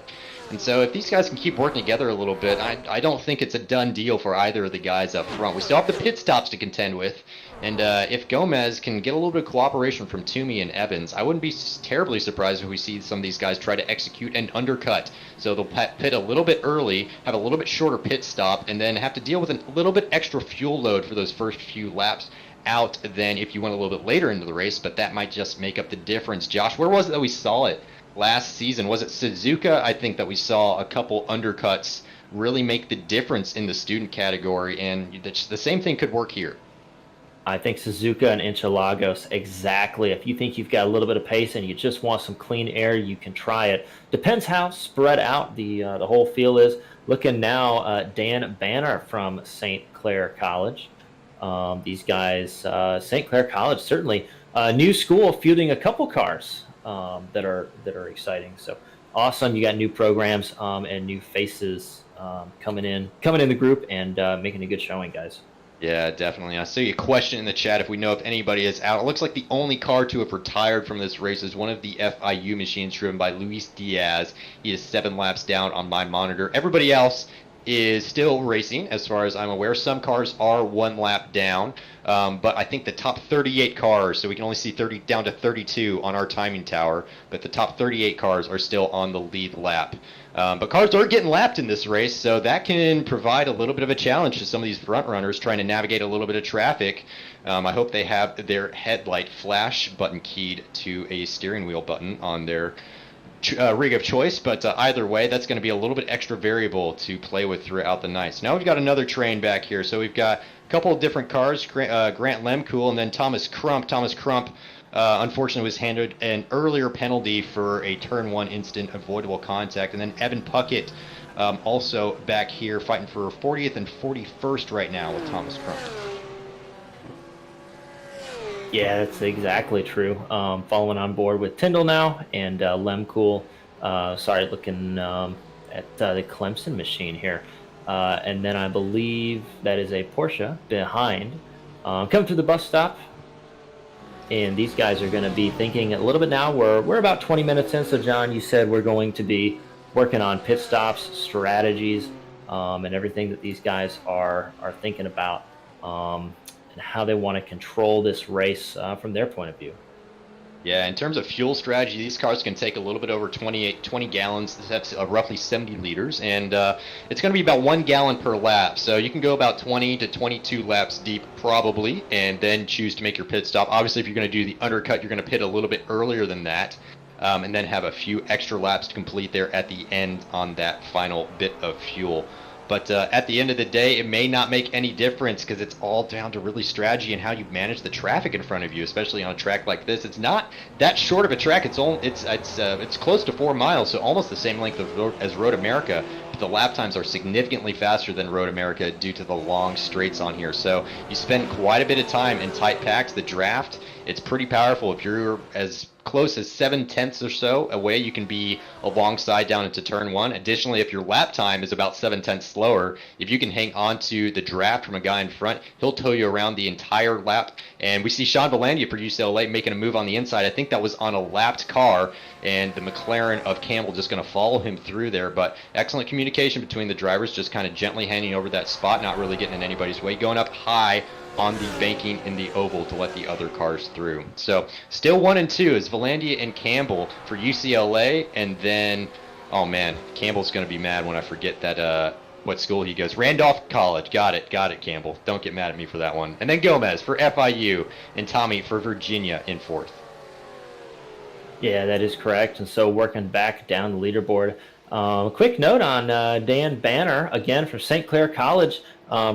And so if these guys can keep working together a little bit, I don't think it's a done deal for either of the guys up front. We still have the pit stops to contend with. And if Gomez can get a little bit of cooperation from Toomey and Evans, I wouldn't be terribly surprised if we see some of these guys try to execute an undercut. So they'll pit a little bit early, have a little bit shorter pit stop, and then have to deal with a little bit extra fuel load for those first few laps out than if you went a little bit later into the race, but that might just make up the difference. Josh, where was it that we saw it last season? Was it Suzuka? I think that we saw a couple undercuts really make the difference in the student category, and the same thing could work here. I think Suzuka and Interlagos, exactly. If you think you've got a little bit of pace and you just want some clean air, you can try it. Depends how spread out the whole field is. Looking now, Dan Banner from St. Clair College. These guys, St. Clair College, certainly a new school fielding a couple cars that are exciting. So awesome! You got new programs and new faces coming in the group and making a good showing, guys. Yeah, definitely. I see a question in the chat if we know if anybody is out. It looks like the only car to have retired from this race is one of the FIU machines driven by Luis Diaz. He is 7 laps down on my monitor. Everybody else is still racing, as far as I'm aware. Some cars are 1 lap down, but I think the top 38 cars, so we can only see 30 down to 32 on our timing tower, but the top 38 cars are still on the lead lap. But cars are getting lapped in this race, so that can provide a little bit of a challenge to some of these front runners trying to navigate a little bit of traffic. I hope they have their headlight flash button keyed to a steering wheel button on their rig of choice, but either way, that's going to be a little bit extra variable to play with throughout the night. So now we've got another train back here. So we've got a couple of different cars, Grant Lemcool and then Thomas Crump. Thomas Crump, unfortunately, was handed an earlier penalty for a turn 1 instant avoidable contact. And then Evan Puckett also back here fighting for 40th and 41st right now with Thomas Crump. Yeah, that's exactly true. Following on board with Tyndall now and Lemcool. Looking at the Clemson machine here. And then I believe that is a Porsche behind. Come to the bus stop. And these guys are going to be thinking a little bit now. We're about 20 minutes in. So, John, you said we're going to be working on pit stops, strategies, and everything that these guys are thinking about. And how they want to control this race from their point of view. Yeah, in terms of fuel strategy, these cars can take a little bit over 20 gallons. That's roughly 70 liters, and it's going to be about 1 gallon per lap. So you can go about 20 to 22 laps deep probably, and then choose to make your pit stop. Obviously, if you're going to do the undercut, you're going to pit a little bit earlier than that, and then have a few extra laps to complete there at the end on that final bit of fuel. But at the end of the day, it may not make any difference because it's all down to really strategy and how you manage the traffic in front of you, especially on a track like this. It's not that short of a track. It's close to 4 miles, so almost the same length as Road America. But the lap times are significantly faster than Road America due to the long straights on here. So you spend quite a bit of time in tight packs. The draft, it's pretty powerful. If you're as close as 7/10 or so away, you can be alongside down into turn 1. Additionally, if your lap time is about 7/10 slower, if you can hang on to the draft from a guy in front, he'll tow you around the entire lap. And we see Sean Valandia for UCLA making a move on the inside. I think that was on a lapped car, and the McLaren of Campbell just going to follow him through there. But excellent communication between the drivers, just kind of gently handing over that spot, not really getting in anybody's way, going up high on the banking in the oval to let the other cars through. So still 1 and 2 is Valandia and Campbell for UCLA, and then, oh man, Campbell's going to be mad when I forget that what school he goes. Randolph College. Got it, Campbell. Don't get mad at me for that one. And then Gomez for FIU and Tommy for Virginia in 4th. Yeah, that is correct. And so working back down the leaderboard. Quick note on Dan Banner, again from St. Clair College.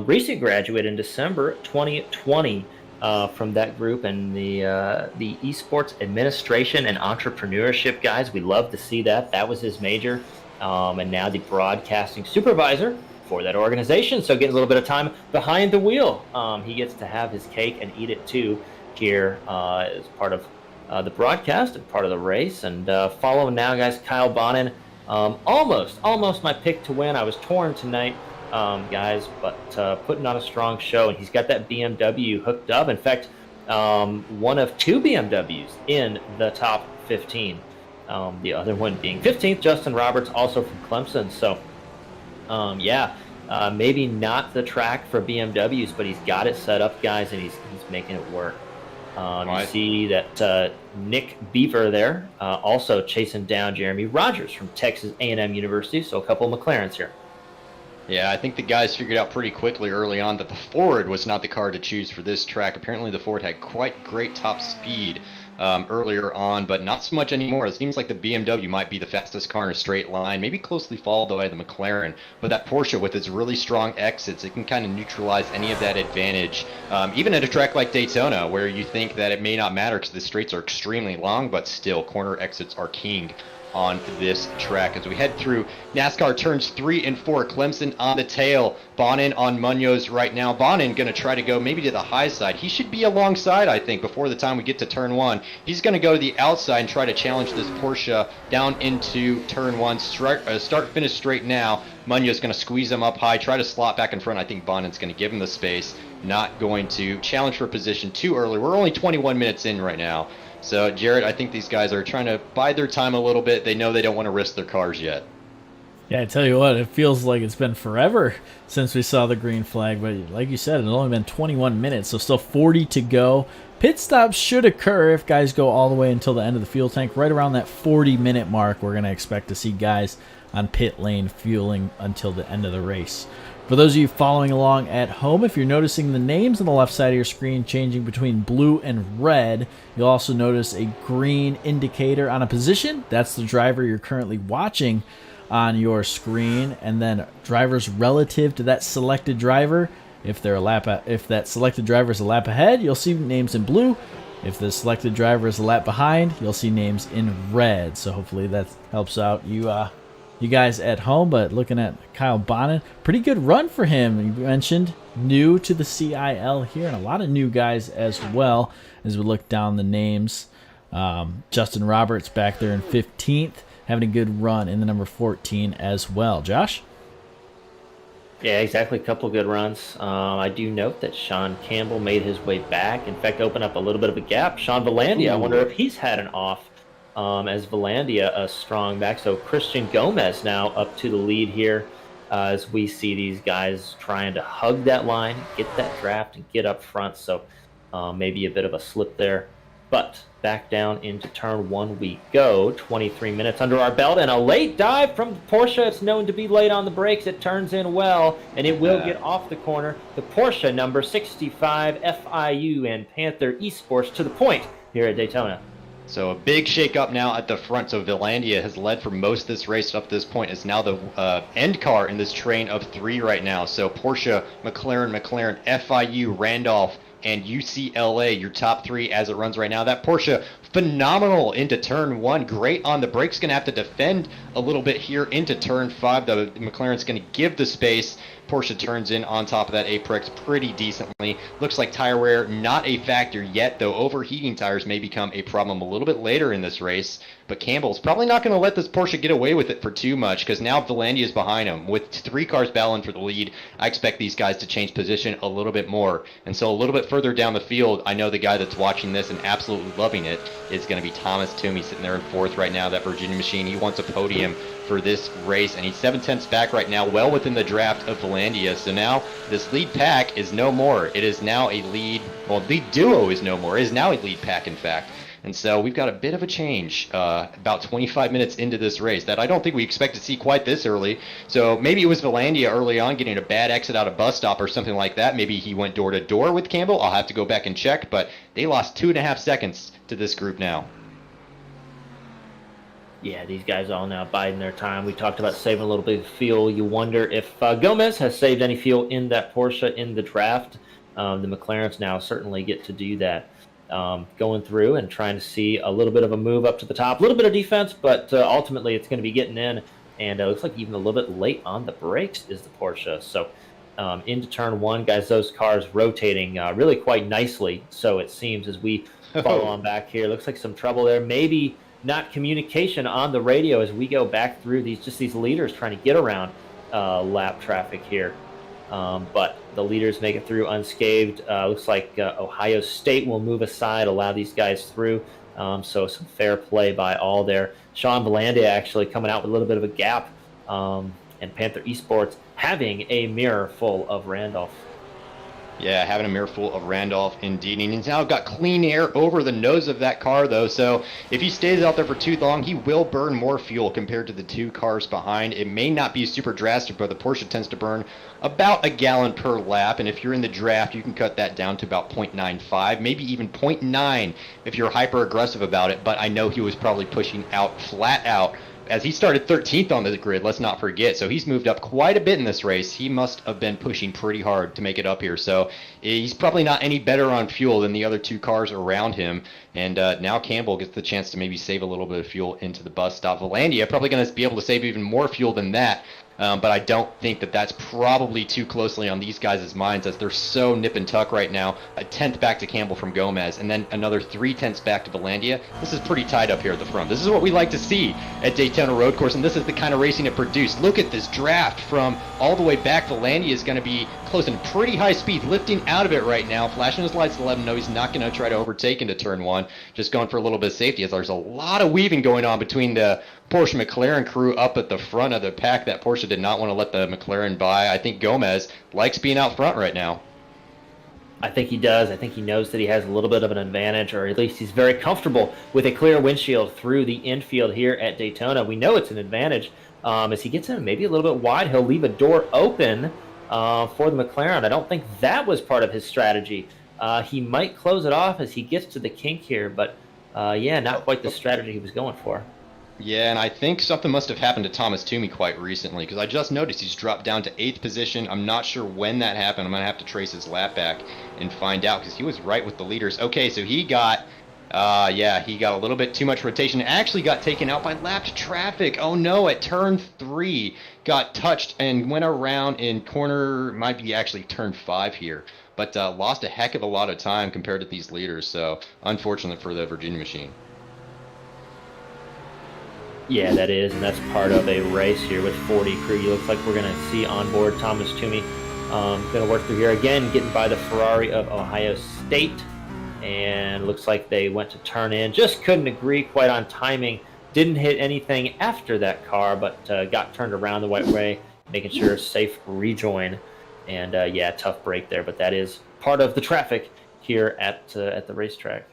Recent graduate in December 2020. from that group, and the esports administration and entrepreneurship guys. We love to see that. That was his major, and now the broadcasting supervisor for that organization. So getting a little bit of time behind the wheel. He gets to have his cake and eat it too here as part of the broadcast and part of the race. And following now, guys, Kyle Bonin. Almost my pick to win. I was torn tonight, guys, but putting on a strong show, and he's got that BMW hooked up. In fact, one of two BMWs in the top 15. The other one being 15th, Justin Roberts, also from Clemson. So, maybe not the track for BMWs, but he's got it set up, guys, and he's making it work. You see that Nick Beaver there also chasing down Jeremy Rogers from Texas A&M University. So a couple of McLarens here. Yeah, I think the guys figured out pretty quickly early on that the Ford was not the car to choose for this track. Apparently the Ford had quite great top speed earlier on, but not so much anymore. It seems like the BMW might be the fastest car in a straight line, maybe closely followed by the McLaren, but that Porsche with its really strong exits, it can kind of neutralize any of that advantage, even at a track like Daytona, where you think that it may not matter because the straights are extremely long, but still corner exits are king on this track. As we head through NASCAR turns 3 and 4, Clemson on the tail, Bonin on Munoz right now. Bonin going to try to go maybe to the high side. He should be alongside, I think, before the time we get to turn 1. He's going to go to the outside and try to challenge this Porsche down into turn 1. Start finish straight now. Munoz going to squeeze him up high, try to slot back in front. I think Bonin's going to give him the space, not going to challenge for position too early. We're only 21 minutes in right now. So, Jared, I think these guys are trying to bide their time a little bit. They know they don't want to risk their cars yet. Yeah, I tell you what, it feels like it's been forever since we saw the green flag, but like you said, it's only been 21 minutes, so still 40 to go. Pit stops should occur if guys go all the way until the end of the fuel tank. Right around that 40-minute mark, we're going to expect to see guys on pit lane fueling until the end of the race. For those of you following along at home, if you're noticing the names on the left side of your screen changing between blue and red, you'll also notice a green indicator on a position. That's the driver you're currently watching on your screen, and then drivers relative to that selected driver. If that selected driver is a lap ahead, you'll see names in blue. If the selected driver is a lap behind, you'll see names in red. So hopefully that helps out you guys at home. But looking at Kyle Bonin, pretty good run for him. You mentioned new to the CiL here, and a lot of new guys as well as we look down the names. Justin Roberts back there in 15th, having a good run in the number 14 as well. Josh? Yeah, exactly. A couple of good runs. I do note that Sean Campbell made his way back. In fact, opened up a little bit of a gap. Sean Valandia, I wonder if he's had an off. As Valandia a strong back. So Christian Gomez now up to the lead here as we see these guys trying to hug that line, get that draft, and get up front. So maybe a bit of a slip there. But back down into turn 1 we go. 23 minutes under our belt, and a late dive from the Porsche. It's known to be late on the brakes. It turns in well, and it will get off the corner. The Porsche number 65 FIU and Panther Esports to the point here at Daytona. So a big shake-up now at the front. So Valandia has led for most of this race up to this point. Is now the end car in this train of 3 right now. So Porsche, McLaren, FIU, Randolph, and UCLA, your top 3 as it runs right now. That Porsche, phenomenal into turn 1. Great on the brakes. Going to have to defend a little bit here into turn 5. The McLaren's going to give the space. Porsche turns in on top of that apex pretty decently. Looks like tire wear not a factor yet, though overheating tires may become a problem a little bit later in this race. But Campbell's probably not going to let this Porsche get away with it for too much, because now Valandia is behind him. With 3 cars battling for the lead, I expect these guys to change position a little bit more. And so a little bit further down the field, I know the guy that's watching this and absolutely loving it is going to be Thomas Toomey, sitting there in 4th right now, that Virginia machine. He wants a podium for this race, and he's 7/10 back right now, well within the draft of Valandia. So now this lead pack is no more. It is now a lead duo is no more. It is now a lead pack, in fact. And so we've got a bit of a change about 25 minutes into this race that I don't think we expect to see quite this early. So maybe it was Valandia early on getting a bad exit out of bus stop or something like that. Maybe he went door to door with Campbell. I'll have to go back and check, but they lost 2.5 seconds to this group now. Yeah, these guys all now biding their time. We talked about saving a little bit of fuel. You wonder if Gomez has saved any fuel in that Porsche in the draft. The McLarens now certainly get to do that. Going through and trying to see a little bit of a move up to the top, a little bit of defense, but ultimately it's going to be getting in. And it looks like even a little bit late on the brakes is the Porsche. So into turn one, guys, those cars rotating really quite nicely. So it seems as we follow on back here, looks like some trouble there. Maybe not communication on the radio as we go back through these leaders trying to get around lap traffic here. But the leaders make it through unscathed. Looks like Ohio State will move aside, allow these guys through. So some fair play by all there. Sean Belandia actually coming out with a little bit of a gap, and Panther Esports having a mirror full of Randolph. Yeah, having a mirror full of Randolph indeed. And he's now got clean air over the nose of that car, though. So if he stays out there for too long, he will burn more fuel compared to the two cars behind. It may not be super drastic, but the Porsche tends to burn about a gallon per lap. And if you're in the draft, you can cut that down to about 0.95, maybe even 0.9 if you're hyper aggressive about it. But I know he was probably pushing out flat out, as he started 13th on the grid, let's not forget. So he's moved up quite a bit in this race. He must have been pushing pretty hard to make it up here. So he's probably not any better on fuel than the other two cars around him. And now Campbell gets the chance to maybe save a little bit of fuel into the bus stop. Volandia probably going to be able to save even more fuel than that. But I don't think that that's probably too closely on these guys' minds, as they're so nip and tuck right now. A tenth back to Campbell from Gomez, and then another 3/10 back to Volandia. This is pretty tight up here at the front. This is what we like to see at Daytona Road Course, and this is the kind of racing it produced. Look at this draft from all the way back. Volandia is going to be close in pretty high speed, lifting out of it right now, flashing his lights to let him know he's not going to try to overtake into turn one, just going for a little bit of safety, as there's a lot of weaving going on between the Porsche McLaren crew up at the front of the pack. That Porsche did not want to let the McLaren by. I think Gomez likes being out front right now. I think he does. I think he knows that he has a little bit of an advantage, or at least he's very comfortable with a clear windshield through the infield here at Daytona. We know it's an advantage. As he gets in maybe a little bit wide, he'll leave a door open for the McLaren. I don't think that was part of his strategy. He might close it off as he gets to the kink here, but yeah, not quite the strategy he was going for. Yeah, and I think something must have happened to Thomas Toomey quite recently, because I just noticed he's dropped down to 8th position. I'm not sure when that happened. I'm going to have to trace his lap back and find out, because he was right with the leaders. Okay, so he got, he got a little bit too much rotation. Actually got taken out by lapped traffic. Oh no, at turn 3, got touched and went around in corner, might be actually turn 5 here. But lost a heck of a lot of time compared to these leaders, so unfortunate for the Virginia machine. Yeah, that is, and that's part of a race here with 40 crew. You look like we're going to see on board Thomas Toomey. Going to work through here again, getting by the Ferrari of Ohio State. And looks like they went to turn in. Just couldn't agree quite on timing. Didn't hit anything after that car, but got turned around the right way, making sure safe rejoin. And yeah, tough break there, but that is part of the traffic here at the racetrack.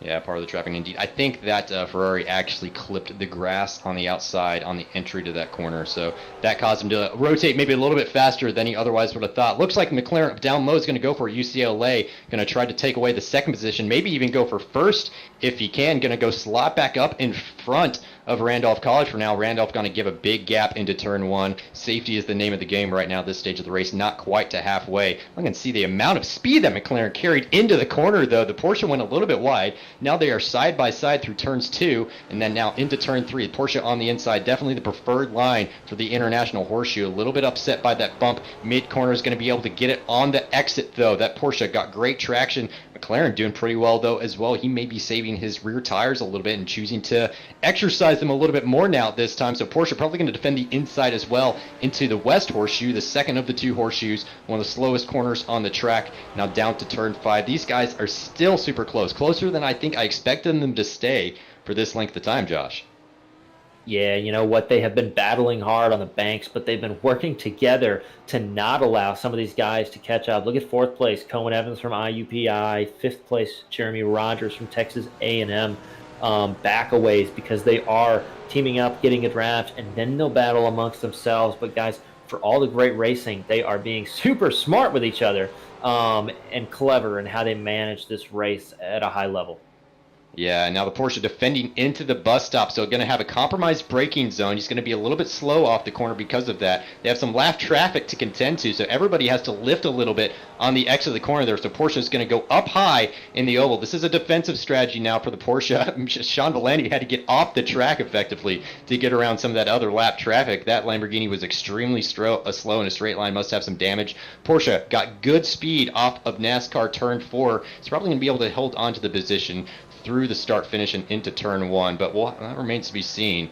Yeah, part of the traffic indeed. I think that Ferrari actually clipped the grass on the outside on the entry to that corner, so that caused him to rotate maybe a little bit faster than he otherwise would have thought. Looks like McLaren down low is going to go for UCLA, going to try to take away the second position, maybe even go for first if he can. Going to go slot back up in front of Randolph College for now. Randolph going to give a big gap into turn 1. Safety is the name of the game right now at this stage of the race, not quite to halfway. I can see the amount of speed that McLaren carried into the corner, though. The Porsche went a little bit wide. Now they are side by side through turns 2 and then now into turn 3. The Porsche on the inside, definitely the preferred line for the International Horseshoe. A little bit upset by that bump. Mid corner is going to be able to get it on the exit, though. That Porsche got great traction. McLaren doing pretty well, though, as well. He may be saving his rear tires a little bit and choosing to exercise them a little bit more now at this time. So Porsche probably going to defend the inside as well into the West Horseshoe, the second of the two horseshoes, one of the slowest corners on the track. Now down to turn 5. These guys are still super close, closer than I think I expected them to stay for this length of time, Josh. Yeah, you know what? They have been battling hard on the banks, but they've been working together to not allow some of these guys to catch up. Look at 4th place, Cohen Evans from IUPI. 5th place, Jeremy Rogers from Texas A&M. Back a ways because they are teaming up, getting a draft, and then they'll battle amongst themselves. But guys, for all the great racing, they are being super smart with each other and clever in how they manage this race at a high level. Yeah, now the Porsche defending into the bus stop, so going to have a compromised braking zone. He's going to be a little bit slow off the corner because of that. They have some lap traffic to contend to, so everybody has to lift a little bit on the exit of the corner there. So Porsche is going to go up high in the oval. This is a defensive strategy now for the Porsche. Sean Valenti had to get off the track effectively to get around some of that other lap traffic. That Lamborghini was extremely slow in a straight line, must have some damage. Porsche got good speed off of NASCAR turn 4. It's probably going to be able to hold on to the position through the start finish and into turn 1, but that remains to be seen.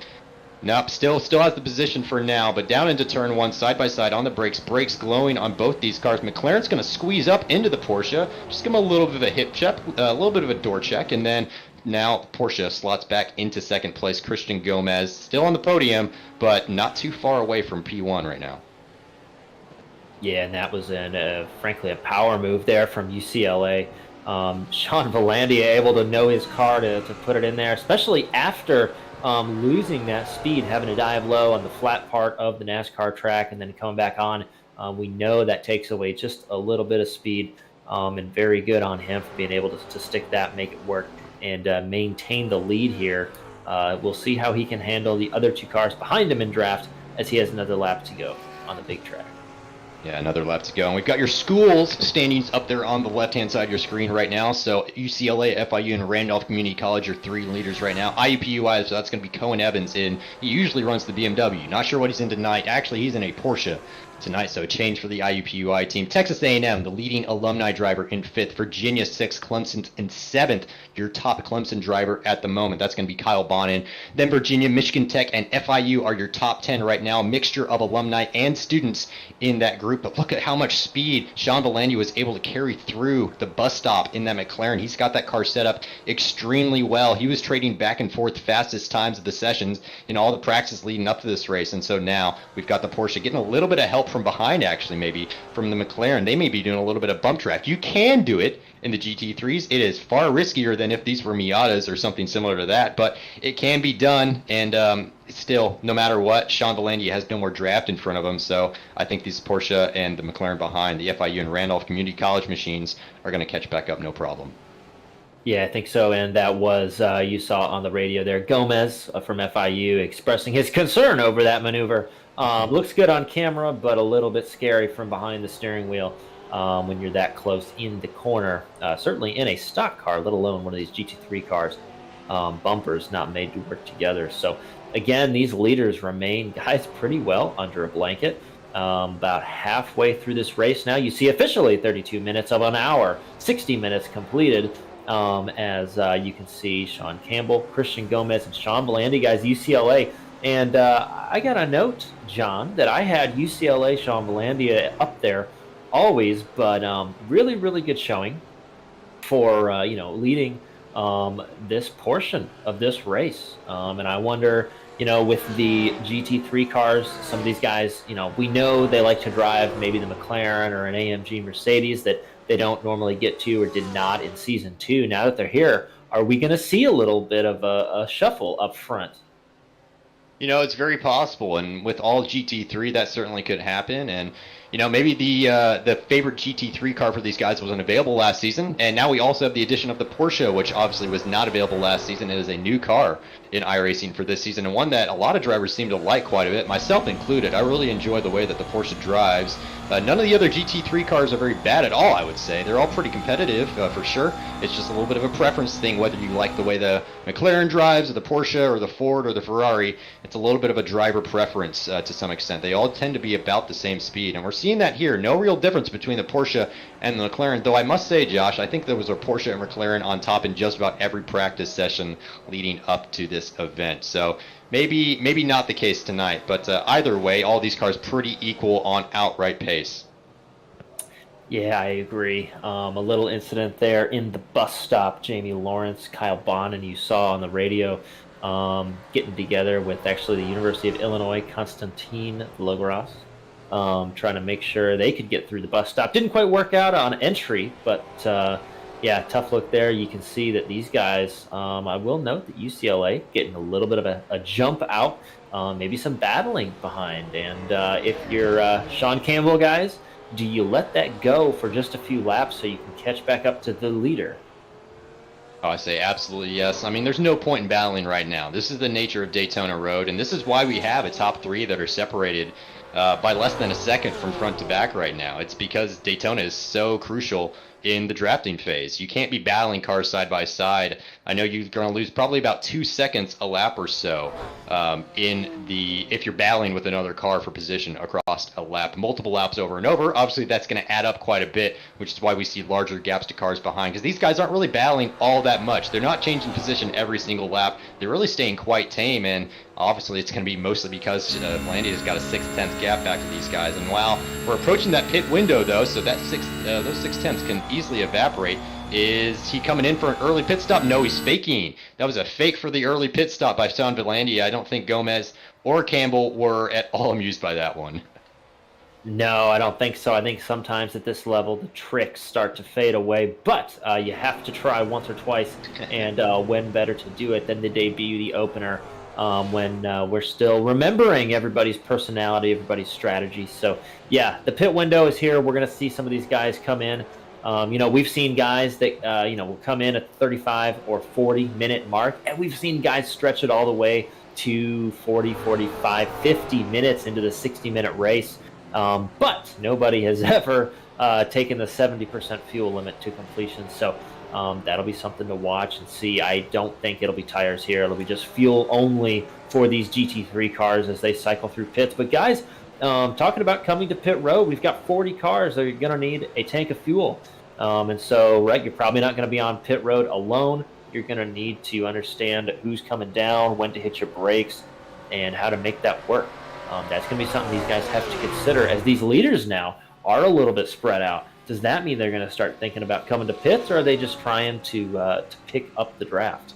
Nope, still has the position for now, but down into turn 1, side by side on the brakes glowing on both these cars. McLaren's going to squeeze up into the Porsche, just give him a little bit of a hip check, a little bit of a door check, and then now Porsche slots back into second place. Christian Gomez still on the podium, but not too far away from P1 right now. Yeah, and that was frankly a power move there from UCLA. Sean Valandia able to know his car to put it in there, especially after losing that speed, having to dive low on the flat part of the NASCAR track and then coming back on. We know that takes away just a little bit of speed, and very good on him for being able to stick that, make it work, and maintain the lead here. We'll see how he can handle the other 2 cars behind him in draft as he has another lap to go on the big track. Yeah, another lap to go. And we've got your schools standings up there on the left-hand side of your screen right now. So UCLA, FIU, and Randolph Community College are 3 leaders right now. IUPUI, so that's going to be Cohen Evans in. He usually runs the BMW. Not sure what he's in tonight. Actually, he's in a Porsche tonight, so a change for the IUPUI team. Texas A&M, the leading alumni driver, in 5th. Virginia 6th, Clemson in 7th. Your top Clemson driver at the moment, that's going to be Kyle Bonin. Then Virginia, Michigan Tech, and FIU are your top 10 right now. Mixture of alumni and students in that group. But look at how much speed Sean Valandi was able to carry through the bus stop in that McLaren. He's got that car set up extremely well. He was trading back and forth fastest times of the sessions in all the practice leading up to this race. And so now we've got the Porsche getting a little bit of help from behind, actually, maybe from the McLaren. They may be doing a little bit of bump draft. You can do it in the GT3s. It is far riskier than if these were Miatas or something similar to that, but it can be done. And still, no matter what, Sean Valandi has no more draft in front of him. So I think these Porsche and the McLaren behind, the FIU and Randolph Community College machines, are going to catch back up no problem. Yeah, I think so. And that was, you saw on the radio there, Gomez from FIU expressing his concern over that maneuver. Looks good on camera, but a little bit scary from behind the steering wheel when you're that close in the corner. Certainly in a stock car, let alone one of these GT3 cars. Bumpers not made to work together. So again, these leaders remain, guys, pretty well under a blanket. About halfway through this race now, you see officially 32 minutes of an hour, 60 minutes completed. As you can see, Sean Campbell, Christian Gomez, and Sean Valandi, guys, UCLA. And I got a note, John, that I had UCLA, Sean Valandi up there always, but really, really good showing for, leading this portion of this race. And I wonder, with the GT3 cars, some of these guys, we know they like to drive maybe the McLaren or an AMG Mercedes that they don't normally get to or did not in season 2. Now that they're here, are we going to see a little bit of a shuffle up front? It's very possible, and with all GT3, that certainly could happen. And maybe the favorite GT3 car for these guys wasn't available last season, and now we also have the addition of the Porsche, which obviously was not available last season. It is a new car in iRacing for this season, and one that a lot of drivers seem to like quite a bit, myself included. I really enjoy the way that the Porsche drives. None of the other GT3 cars are very bad at all, I would say. They're all pretty competitive, for sure. It's just a little bit of a preference thing, whether you like the way the McLaren drives, or the Porsche, or the Ford, or the Ferrari. It's a little bit of a driver preference to some extent. They all tend to be about the same speed, and we're seeing that here. No real difference between the Porsche and the McLaren, though I must say, Josh, I think there was a Porsche and McLaren on top in just about every practice session leading up to this event. So maybe not the case tonight, but either way, all these cars pretty equal on outright pace. Yeah, I agree. A little incident there in the bus stop. Jamie Lawrence, Kyle Bonin, you saw on the radio, getting together with actually the University of Illinois, Konstantin Logros, trying to make sure they could get through the bus stop. Didn't quite work out on entry, but yeah, tough look there. You can see that these guys, I will note that UCLA getting a little bit of a jump out, maybe some battling behind. And if you're Sean Campbell, guys, do you let that go for just a few laps so you can catch back up to the leader? Oh, I say absolutely yes. I mean, there's no point in battling right now. This is the nature of Daytona Road, and this is why we have a top three that are separated by less than a second from front to back right now. It's because Daytona is so crucial in the drafting phase. You can't be battling cars side by side. I know you're going to lose probably about 2 seconds a lap or so if you're battling with another car for position across a lap, multiple laps over and over. Obviously, that's going to add up quite a bit, which is why we see larger gaps to cars behind, because these guys aren't really battling all that much. They're not changing position every single lap. They're really staying quite tame, and obviously it's going to be mostly because Landy's got a 6/10 gap back to these guys. And while we're approaching that pit window, though, so that those 6/10 can easily evaporate. Is he coming in for an early pit stop? No, he's faking. That was a fake for the early pit stop by Sean Villandia. I don't think Gomez or Campbell were at all amused by that one. No, I don't think so. I think sometimes at this level the tricks start to fade away, but you have to try once or twice, and when better to do it than to debut the opener when we're still remembering everybody's personality, everybody's strategy. So, yeah, the pit window is here. We're going to see some of these guys come in. We've seen guys that, will come in at the 35 or 40-minute mark, and we've seen guys stretch it all the way to 40, 45, 50 minutes into the 60-minute race. But nobody has ever taken the 70% fuel limit to completion. So that'll be something to watch and see. I don't think it'll be tires here. It'll be just fuel only for these GT3 cars as they cycle through pits. But guys, talking about coming to pit road, we've got 40 cars that are going to need a tank of fuel. And so, right, you're probably not going to be on pit road alone. You're going to need to understand who's coming down, when to hit your brakes, and how to make that work. That's going to be something these guys have to consider as these leaders now are a little bit spread out. Does that mean they're going to start thinking about coming to pits, or are they just trying to pick up the draft?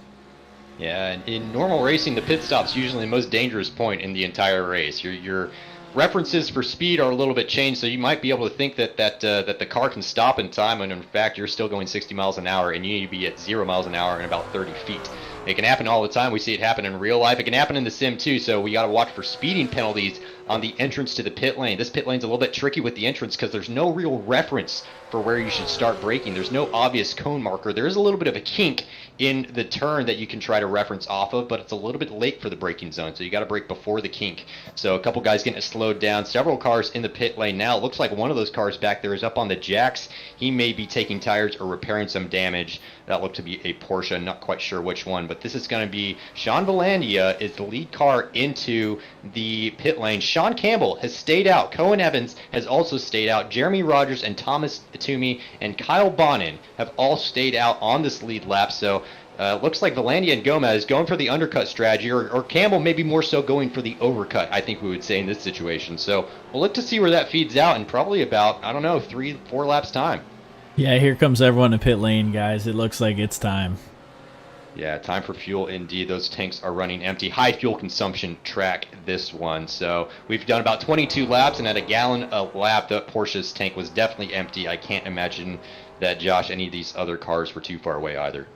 Yeah, and in normal racing, the pit stop's usually the most dangerous point in the entire race. Your references for speed are a little bit changed, so you might be able to think that the car can stop in time, when in fact you're still going 60 miles an hour, and you need to be at 0 miles an hour in about 30 feet. It can happen all the time. We see it happen in real life. It can happen in the sim too, so we got to watch for speeding penalties on the entrance to the pit lane. This pit lane's a little bit tricky with the entrance because there's no real reference for where you should start braking. There's no obvious cone marker. There is a little bit of a kink in the turn that you can try to reference off of, but it's a little bit late for the braking zone, so you got to brake before the kink. So a couple guys getting it slowed down. Several cars in the pit lane now. It looks like one of those cars back there is up on the jacks. He may be taking tires or repairing some damage. That looked to be a Porsche, not quite sure which one, but this is going to be Sean Villandia is the lead car into the pit lane. Sean Campbell has stayed out. Cohen Evans has also stayed out. Jeremy Rogers and Thomas Toomey and Kyle Bonin have all stayed out on this lead lap, so looks like Villandia and Gomez going for the undercut strategy, or Campbell maybe more so going for the overcut, I think we would say in this situation. So we'll look to see where that feeds out in probably about, 3-4 laps time. Yeah, here comes everyone in pit lane, guys. It looks like it's time. Yeah, time for fuel indeed. Those tanks are running empty. High fuel consumption track this one. So we've done about 22 laps, and at a gallon a lap, the Porsche's tank was definitely empty. I can't imagine that, Josh, any of these other cars were too far away either.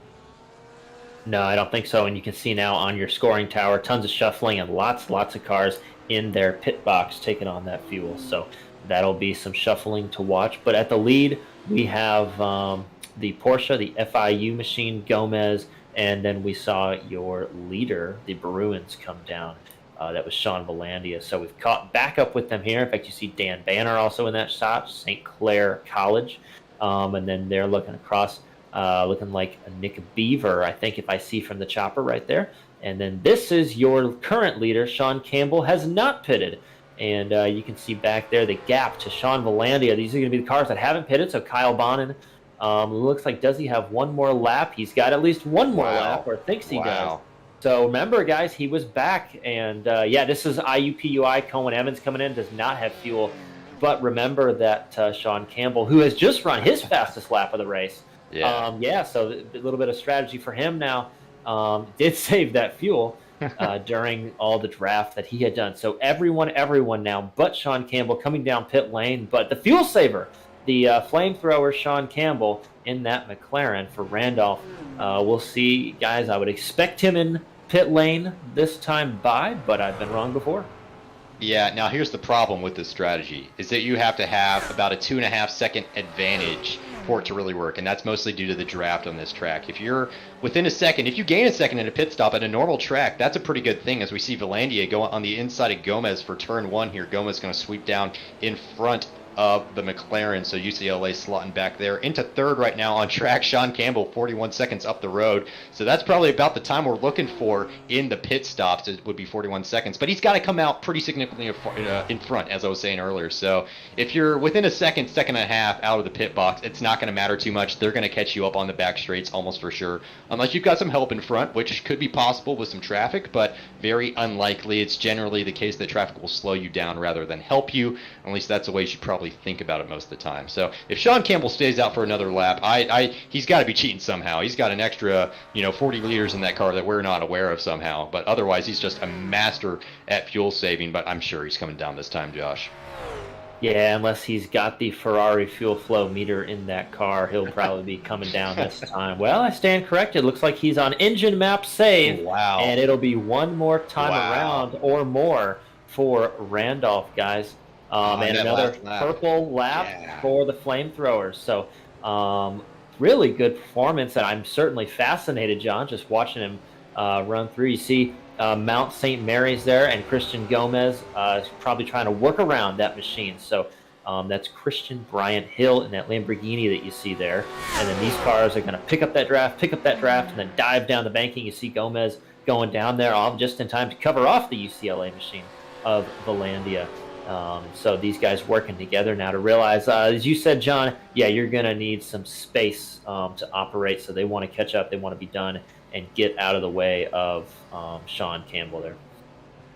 No, I don't think so. And you can see now on your scoring tower, tons of shuffling and lots of cars in their pit box taking on that fuel. So that'll be some shuffling to watch. But at the lead, we have the Porsche, the FIU machine, Gomez, and then we saw your leader, the Bruins, come down. That was Sean Villandia. So we've caught back up with them here. In fact, you see Dan Banner also in that shot, St. Clair College. And then they're looking across, looking like a Nick Beaver, I think, if I see from the chopper right there. And then this is your current leader, Sean Campbell, has not pitted. And you can see back there the gap to Sean Villandia. These are going to be the cars that haven't pitted. So Kyle Bonin looks like, does he have one more lap? He's got at least one more lap, or thinks he does. So remember, guys, he was back. And, this is IUPUI. Cohen Evans coming in, does not have fuel. But remember that Sean Campbell, who has just run his fastest lap of the race. So a little bit of strategy for him now. Did save that fuel during all the draft that he had done. So everyone now but Sean Campbell coming down pit lane. But the fuel saver, the flamethrower Sean Campbell in that McLaren for Randolph. We'll see, guys. I would expect him in pit lane this time by, but I've been wrong before. Yeah, now here's the problem with this strategy, is that you have to have about a 2.5 second advantage for it to really work, and that's mostly due to the draft on this track. If you're within a second, if you gain a second in a pit stop at a normal track, that's a pretty good thing, as we see Valandia go on the inside of Gomez for turn 1 here. Gomez going to sweep down in front of the McLaren, so UCLA slotting back there. Into third right now on track, Sean Campbell, 41 seconds up the road. So that's probably about the time we're looking for in the pit stops. It would be 41 seconds. But he's got to come out pretty significantly in front, as I was saying earlier. So if you're within a second, second and a half out of the pit box, it's not going to matter too much. They're going to catch you up on the back straights almost for sure. Unless you've got some help in front, which could be possible with some traffic, but very unlikely. It's generally the case that traffic will slow you down rather than help you. At least that's the way you should probably think about it most of the time. So if Sean Campbell stays out for another lap, he's got to be cheating somehow. He's got an extra 40 liters in that car that we're not aware of somehow. But otherwise, he's just a master at fuel saving. But I'm sure he's coming down this time, Josh. Yeah, unless he's got the Ferrari fuel flow meter in that car, he'll probably be coming down this time. Well, I stand corrected. Looks like he's on engine map save. Wow. And it'll be one more time around or more for Randolph, guys. And another purple lap for the flamethrowers. So really good performance, and I'm certainly fascinated, John, just watching him run through. You see Mount St. Mary's there, and Christian Gomez is probably trying to work around that machine. So that's Christian Bryant Hill in that Lamborghini that you see there. And then these cars are going to pick up that draft, and then dive down the banking. You see Gomez going down there just in time to cover off the UCLA machine of Valandia. So these guys working together now to realize, as you said, John, you're going to need some space to operate. So they want to catch up. They want to be done and get out of the way of Sean Campbell there.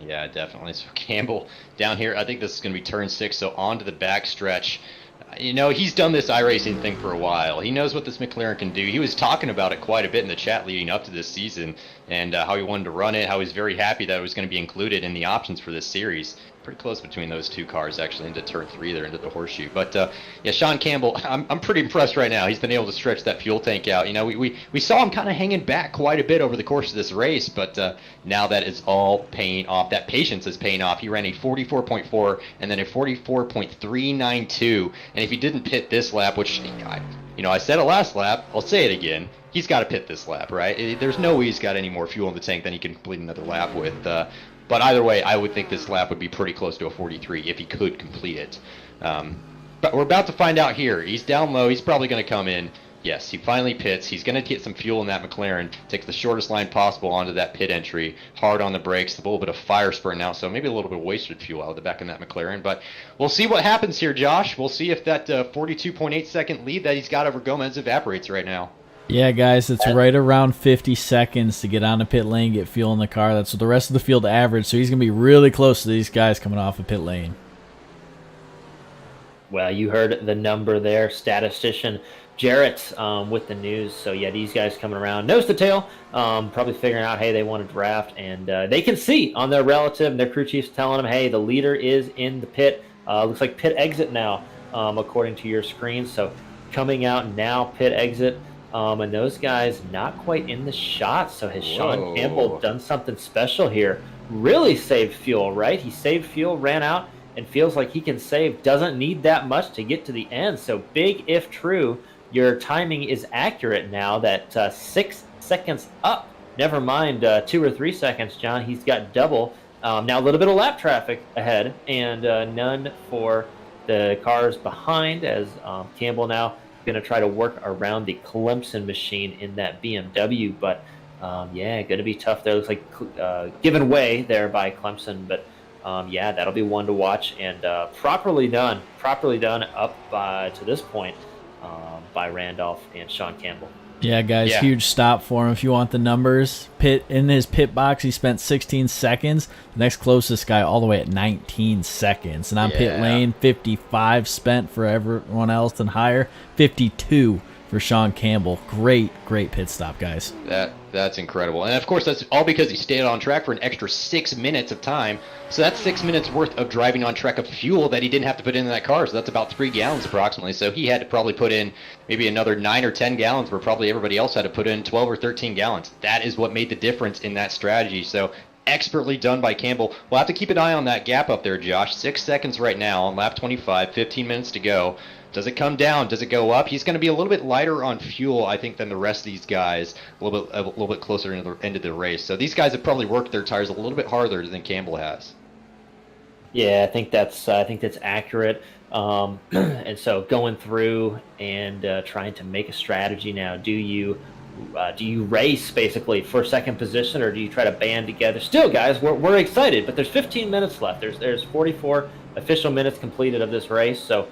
Yeah, definitely. So Campbell down here, I think this is going to be turn 6, so onto the back stretch. He's done this iRacing thing for a while. He knows what this McLaren can do. He was talking about it quite a bit in the chat leading up to this season, and how he wanted to run it, how he's very happy that it was going to be included in the options for this series. Pretty close between those two cars, actually, into turn 3 there, into the horseshoe. But Sean Campbell, I'm pretty impressed right now. He's been able to stretch that fuel tank out. We saw him kind of hanging back quite a bit over the course of this race, but now that is all paying off. That patience is paying off. He ran a 44.4 and then a 44.392. And if he didn't pit this lap, which I said it last lap, I'll say it again. He's got to pit this lap, right? There's no way he's got any more fuel in the tank than he can complete another lap with. But either way, I would think this lap would be pretty close to a 43 if he could complete it. But we're about to find out here. He's down low. He's probably going to come in. Yes, he finally pits. He's going to get some fuel in that McLaren, take the shortest line possible onto that pit entry, hard on the brakes, a little bit of fire spurting out, so maybe a little bit of wasted fuel out of the back of that McLaren. But we'll see what happens here, Josh. We'll see if that 42.8 second lead that he's got over Gomez evaporates right now. Yeah, guys, it's right around 50 seconds to get on the pit lane, get fuel in the car. That's what the rest of the field average, so he's going to be really close to these guys coming off a pit lane. Well, you heard the number there, statistician Jarrett with the news. So, these guys coming around nose to tail, probably figuring out, hey, they want to draft. And they can see on their relative, their crew chiefs telling them, hey, the leader is in the pit. Looks like pit exit now, according to your screen. So, coming out now, pit exit. And those guys not quite in the shot. So has Sean Campbell done something special here? Really saved fuel, right? He saved fuel, ran out, and feels like he can save. Doesn't need that much to get to the end. So big if true. Your timing is accurate now that 6 seconds up. Never mind 2 or 3 seconds, John. He's got double. Now a little bit of lap traffic ahead and none for the cars behind as Campbell now going to try to work around the Clemson machine in that BMW, but going to be tough there. Looks like given way there by Clemson, but that'll be one to watch and properly done up to this point by Randolph and Sean Campbell. Yeah, guys, huge stop for him. If you want the numbers, in his pit box, he spent 16 seconds. The next closest guy all the way at 19 seconds. And on pit lane, 55 spent for everyone else and higher, 52 for Sean Campbell. Great pit stop, guys. That's incredible. And, of course, that's all because he stayed on track for an extra 6 minutes of time. So that's 6 minutes worth of driving on track of fuel that he didn't have to put in that car. So that's about 3 gallons approximately. So he had to probably put in maybe another 9 or 10 gallons where probably everybody else had to put in 12 or 13 gallons. That is what made the difference in that strategy. So expertly done by Campbell. We'll have to keep an eye on that gap up there, Josh. 6 seconds right now on lap 25, 15 minutes to go. Does it come down? Does it go up? He's going to be a little bit lighter on fuel, I think, than the rest of these guys. A little bit closer into the end of the race. So these guys have probably worked their tires a little bit harder than Campbell has. Yeah, I think that's accurate. And so going through and trying to make a strategy now. Do you race basically for second position, or do you try to band together? Still, guys, we're excited, but there's 15 minutes left. There's 44 official minutes completed of this race, so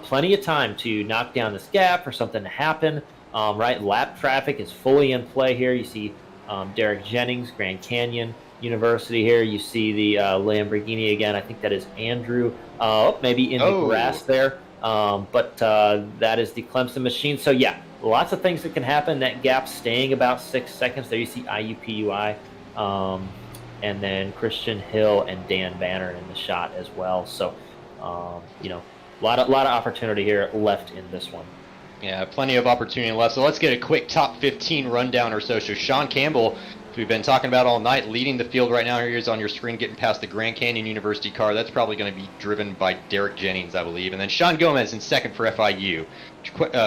plenty of time to knock down this gap for something to happen. Right, lap traffic is fully in play here. You see Derek Jennings, Grand Canyon University here. You see the Lamborghini again. I think that is Andrew. Maybe in the grass there. But that is the Clemson machine. So yeah, lots of things that can happen. That gap staying about 6 seconds. There you see IUPUI, and then Christian Hill and Dan Banner in the shot as well. So a lot of opportunity here left in this one. Yeah, plenty of opportunity left. So let's get a quick top 15 rundown or so. So Sean Campbell, who we've been talking about all night, leading the field right now. Here he is on your screen, getting past the Grand Canyon University car. That's probably going to be driven by Derek Jennings, I believe. And then Sean Gomez in second for FIU,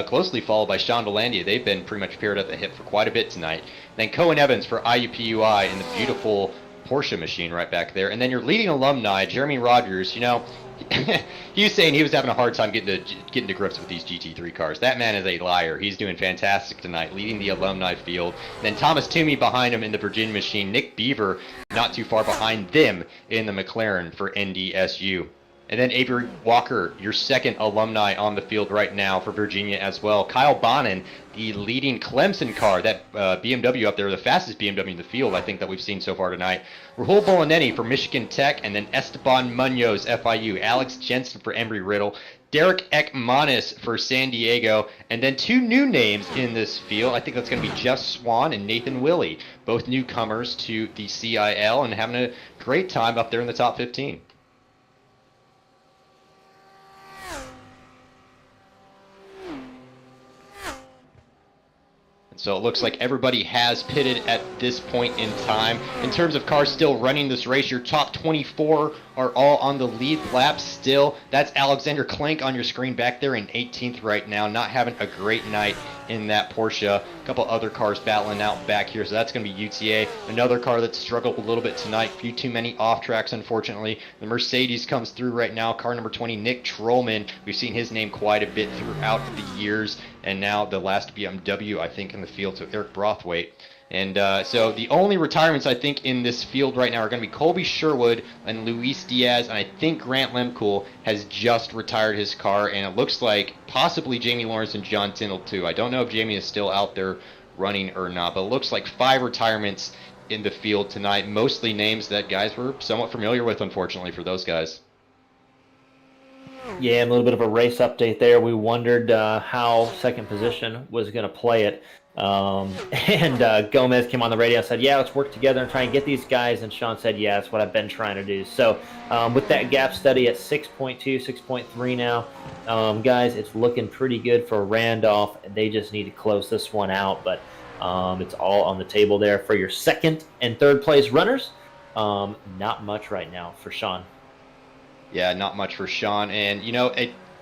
closely followed by Sean Valandia. They've been pretty much paired at the hip for quite a bit tonight. Then Cohen Evans for IUPUI in the beautiful Porsche machine right back there. And then your leading alumni, Jeremy Rogers, he was saying he was having a hard time getting to grips with these GT3 cars. That man is a liar. He's doing fantastic tonight, leading the alumni field. And then Thomas Toomey behind him in the Virginia machine. Nick Beaver not too far behind them in the McLaren for NDSU. And then Avery Walker, your second alumni on the field right now for Virginia as well. Kyle Bonin, the leading Clemson car, that BMW up there, the fastest BMW in the field, I think, that we've seen so far tonight. Rahul Bolonetti for Michigan Tech, and then Esteban Munoz, FIU. Alex Jensen for Embry-Riddle. Derek Ekmanis for San Diego. And then two new names in this field. I think that's going to be Jeff Swan and Nathan Willey, both newcomers to the CiL and having a great time up there in the top 15. So it looks like everybody has pitted at this point in time. In terms of cars still running this race, your top 24 are all on the lead lap still. That's Alexander Klenk on your screen back there in 18th right now, not having a great night in that Porsche. A couple other cars battling out back here, so that's going to be UTA. Another car that struggled a little bit tonight. Few too many off tracks, unfortunately. The Mercedes comes through right now. Car number 20, Nick Trollman. We've seen his name quite a bit throughout the years. And now the last BMW, I think, in the field, so Eric Brothwaite. And so the only retirements, I think, in this field right now are going to be Colby Sherwood and Luis Diaz, and I think Grant Lemcool has just retired his car, and it looks like possibly Jamie Lawrence and John Tyndall too. I don't know if Jamie is still out there running or not, but it looks like 5 retirements in the field tonight, mostly names that guys were somewhat familiar with, unfortunately, for those guys. Yeah, a little bit of a race update there. We wondered how second position was going to play it. And Gomez came on the radio and said, yeah, let's work together and try and get these guys. And Sean said, yeah, that's what I've been trying to do. So with that gap study at 6.2, 6.3 now, guys, it's looking pretty good for Randolph. They just need to close this one out. But it's all on the table there for your second and third place runners. Not much right now for Sean. Yeah, not much for Sean. And,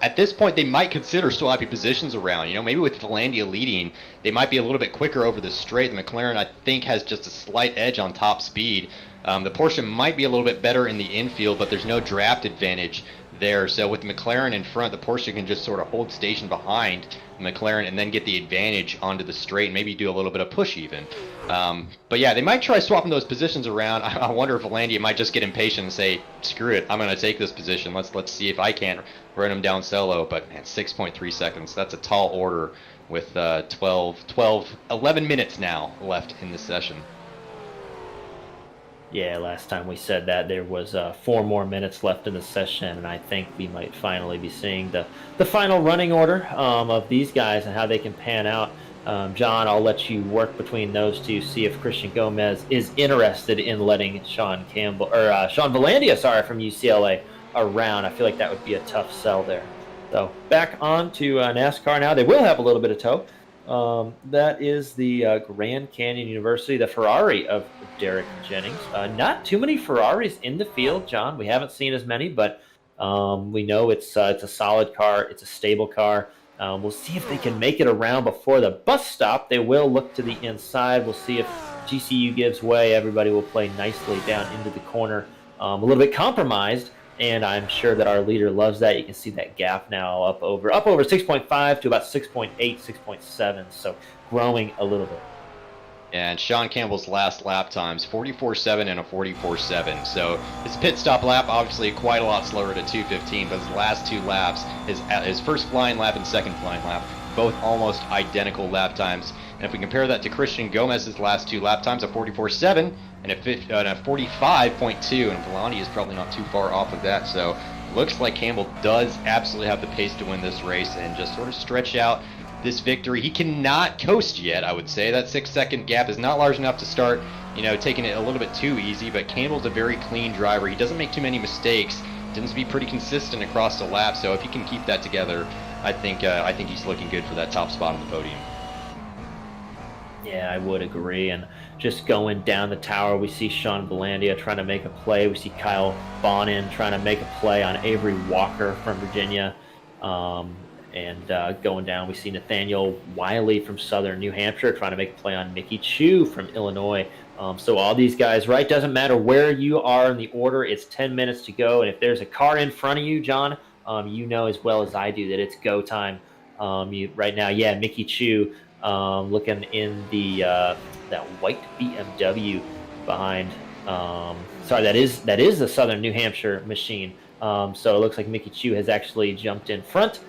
at this point, they might consider swapping positions around. Maybe with Valandia leading, they might be a little bit quicker over the straight. The McLaren, I think, has just a slight edge on top speed. The Porsche might be a little bit better in the infield, but there's no draft advantage there. So with the McLaren in front, the Porsche can just sort of hold station behind the McLaren and then get the advantage onto the straight and maybe do a little bit of push even. But yeah, they might try swapping those positions around. I wonder if Valandia might just get impatient and say, screw it, I'm going to take this position. Let's see if I can't run him down solo. But man, 6.3 seconds, that's a tall order with 11 minutes now left in the session. Yeah, last time we said that there was 4 more minutes left in the session, and I think we might finally be seeing the final running order of these guys and how they can pan out. John, I'll let you work between those two, see if Christian Gomez is interested in letting Sean Valandia, from UCLA around. I feel like that would be a tough sell there. So back on to NASCAR now. They will have a little bit of tow. That is the Grand Canyon University, the Ferrari of Derek Jennings. Not too many Ferraris in the field, John. We haven't seen as many, but We know it's a solid car. It's a stable car. We'll see if they can make it around before the bus stop. They will look to the inside. We'll see if GCU gives way. Everybody will play nicely down into the corner. A little bit compromised, and I'm sure that our leader loves that. You can see that gap now up over 6.5 to about 6.8, 6.7. So growing a little bit. And Sean Campbell's last lap times, 44.7 and a 44.7. So his pit stop lap, obviously quite a lot slower to 2:15, but his last 2 laps, his first flying lap and second flying lap, both almost identical lap times. And if we compare that to Christian Gomez's last 2 lap times, a 44.7 and a 45.2, and Vellani is probably not too far off of that. So looks like Campbell does absolutely have the pace to win this race and just sort of stretch out this victory. He cannot coast yet, I would say. That 6-second gap is not large enough to start, taking it a little bit too easy, but Campbell's a very clean driver. He doesn't make too many mistakes. Tends to be pretty consistent across the lap, so if he can keep that together, I think he's looking good for that top spot on the podium. Yeah, I would agree. And just going down the tower, we see Sean Valandia trying to make a play. We see Kyle Bonin trying to make a play on Avery Walker from Virginia. And going down, we see Nathaniel Wiley from Southern New Hampshire trying to make a play on Mickey Chu from Illinois. So all these guys, right? Doesn't matter where you are in the order. It's 10 minutes to go. And if there's a car in front of you, John, you know as well as I do that it's go time. Right now, yeah, Mickey Chu looking in the that white BMW behind. That is the Southern New Hampshire machine. So it looks like Mickey Chu has actually jumped in front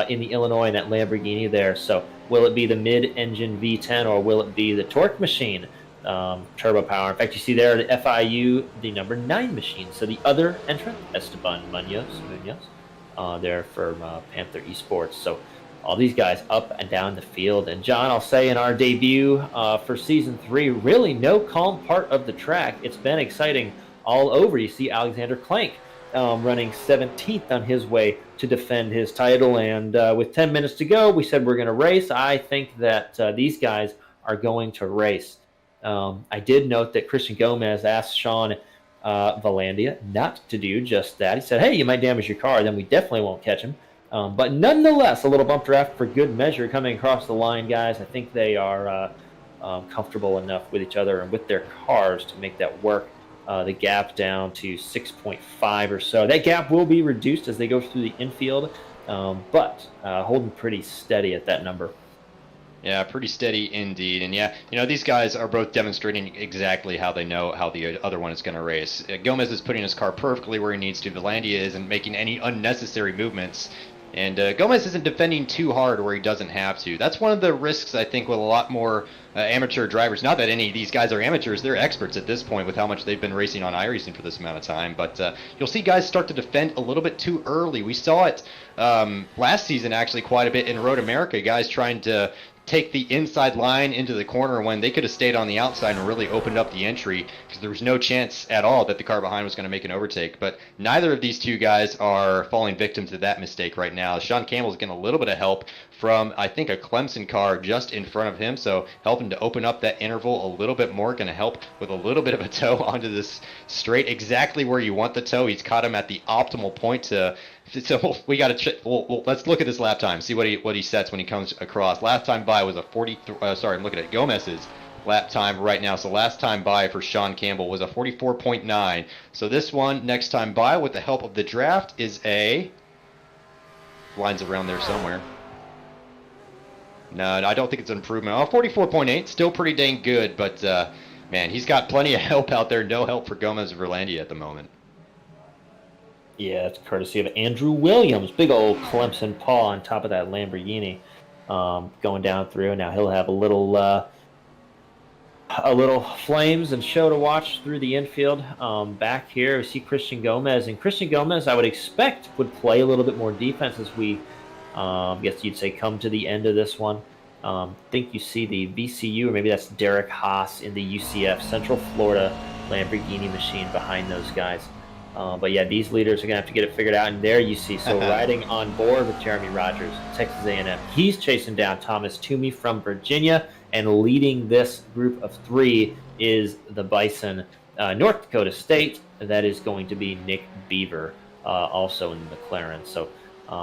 in the Illinois in that Lamborghini there. So will it be the mid-engine V10 or will it be the torque machine, turbo power? In fact, you see there the FIU, the number 9 machine. So the other entrant, Esteban Munoz, there for Panther Esports. So all these guys up and down the field. And John, I'll say in our debut for season 3, really no calm part of the track. It's been exciting all over. You see Alexander Klank running 17th on his way to defend his title. And with 10 minutes to go, we said we're going to race. I think that these guys are going to race. I did note that Christian Gomez asked Sean Valandia not to do just that. He said, hey, you might damage your car, then we definitely won't catch him. But nonetheless, a little bump draft for good measure coming across the line, guys. I think they are comfortable enough with each other and with their cars to make that work. The gap down to 6.5 or so. That gap will be reduced as they go through the infield, but holding pretty steady at that number. Yeah, pretty steady indeed. And yeah, these guys are both demonstrating exactly how they know how the other one is going to race. Gomez is putting his car perfectly where he needs to. Valandia isn't making any unnecessary movements. And Gomez isn't defending too hard where he doesn't have to. That's one of the risks, I think, with a lot more amateur drivers. Not that any of these guys are amateurs. They're experts at this point with how much they've been racing on iRacing for this amount of time. But you'll see guys start to defend a little bit too early. We saw it last season, actually, quite a bit in Road America. Guys trying to take the inside line into the corner when they could have stayed on the outside and really opened up the entry because there was no chance at all that the car behind was going to make an overtake. But neither of these two guys are falling victim to that mistake right now. Sean Campbell's getting a little bit of help from, I think, a Clemson car just in front of him, so helping to open up that interval a little bit more, going to help with a little bit of a tow onto this straight, exactly where you want the tow. He's caught him at the optimal point to. So we got to let's look at this lap time, see what he sets when he comes across. Last time by was a 43. I'm looking at Gomez's lap time right now. So last time by for Sean Campbell was a 44.9. So this one next time by with the help of the draft is a lines around there somewhere. No, I don't think it's an improvement. Oh, 44.8, still pretty dang good, but man, he's got plenty of help out there. No help for Gomez or Verlandia at the moment. Yeah, it's courtesy of Andrew Williams. Big old Clemson paw on top of that Lamborghini going down through. Now he'll have a little flames and show to watch through the infield. Back here, we see Christian Gomez. And Christian Gomez, I would expect, would play a little bit more defense as we, guess you'd say, come to the end of this one. Think you see the VCU, or maybe that's Derek Haas in the UCF Central Florida Lamborghini machine behind those guys. But yeah, these leaders are going to have to get it figured out. And there you see, so riding on board with Jeremy Rogers, Texas A&M. He's chasing down Thomas Toomey from Virginia, and leading this group of 3 is the Bison, North Dakota State. That is going to be Nick Beaver also in the McLaren. So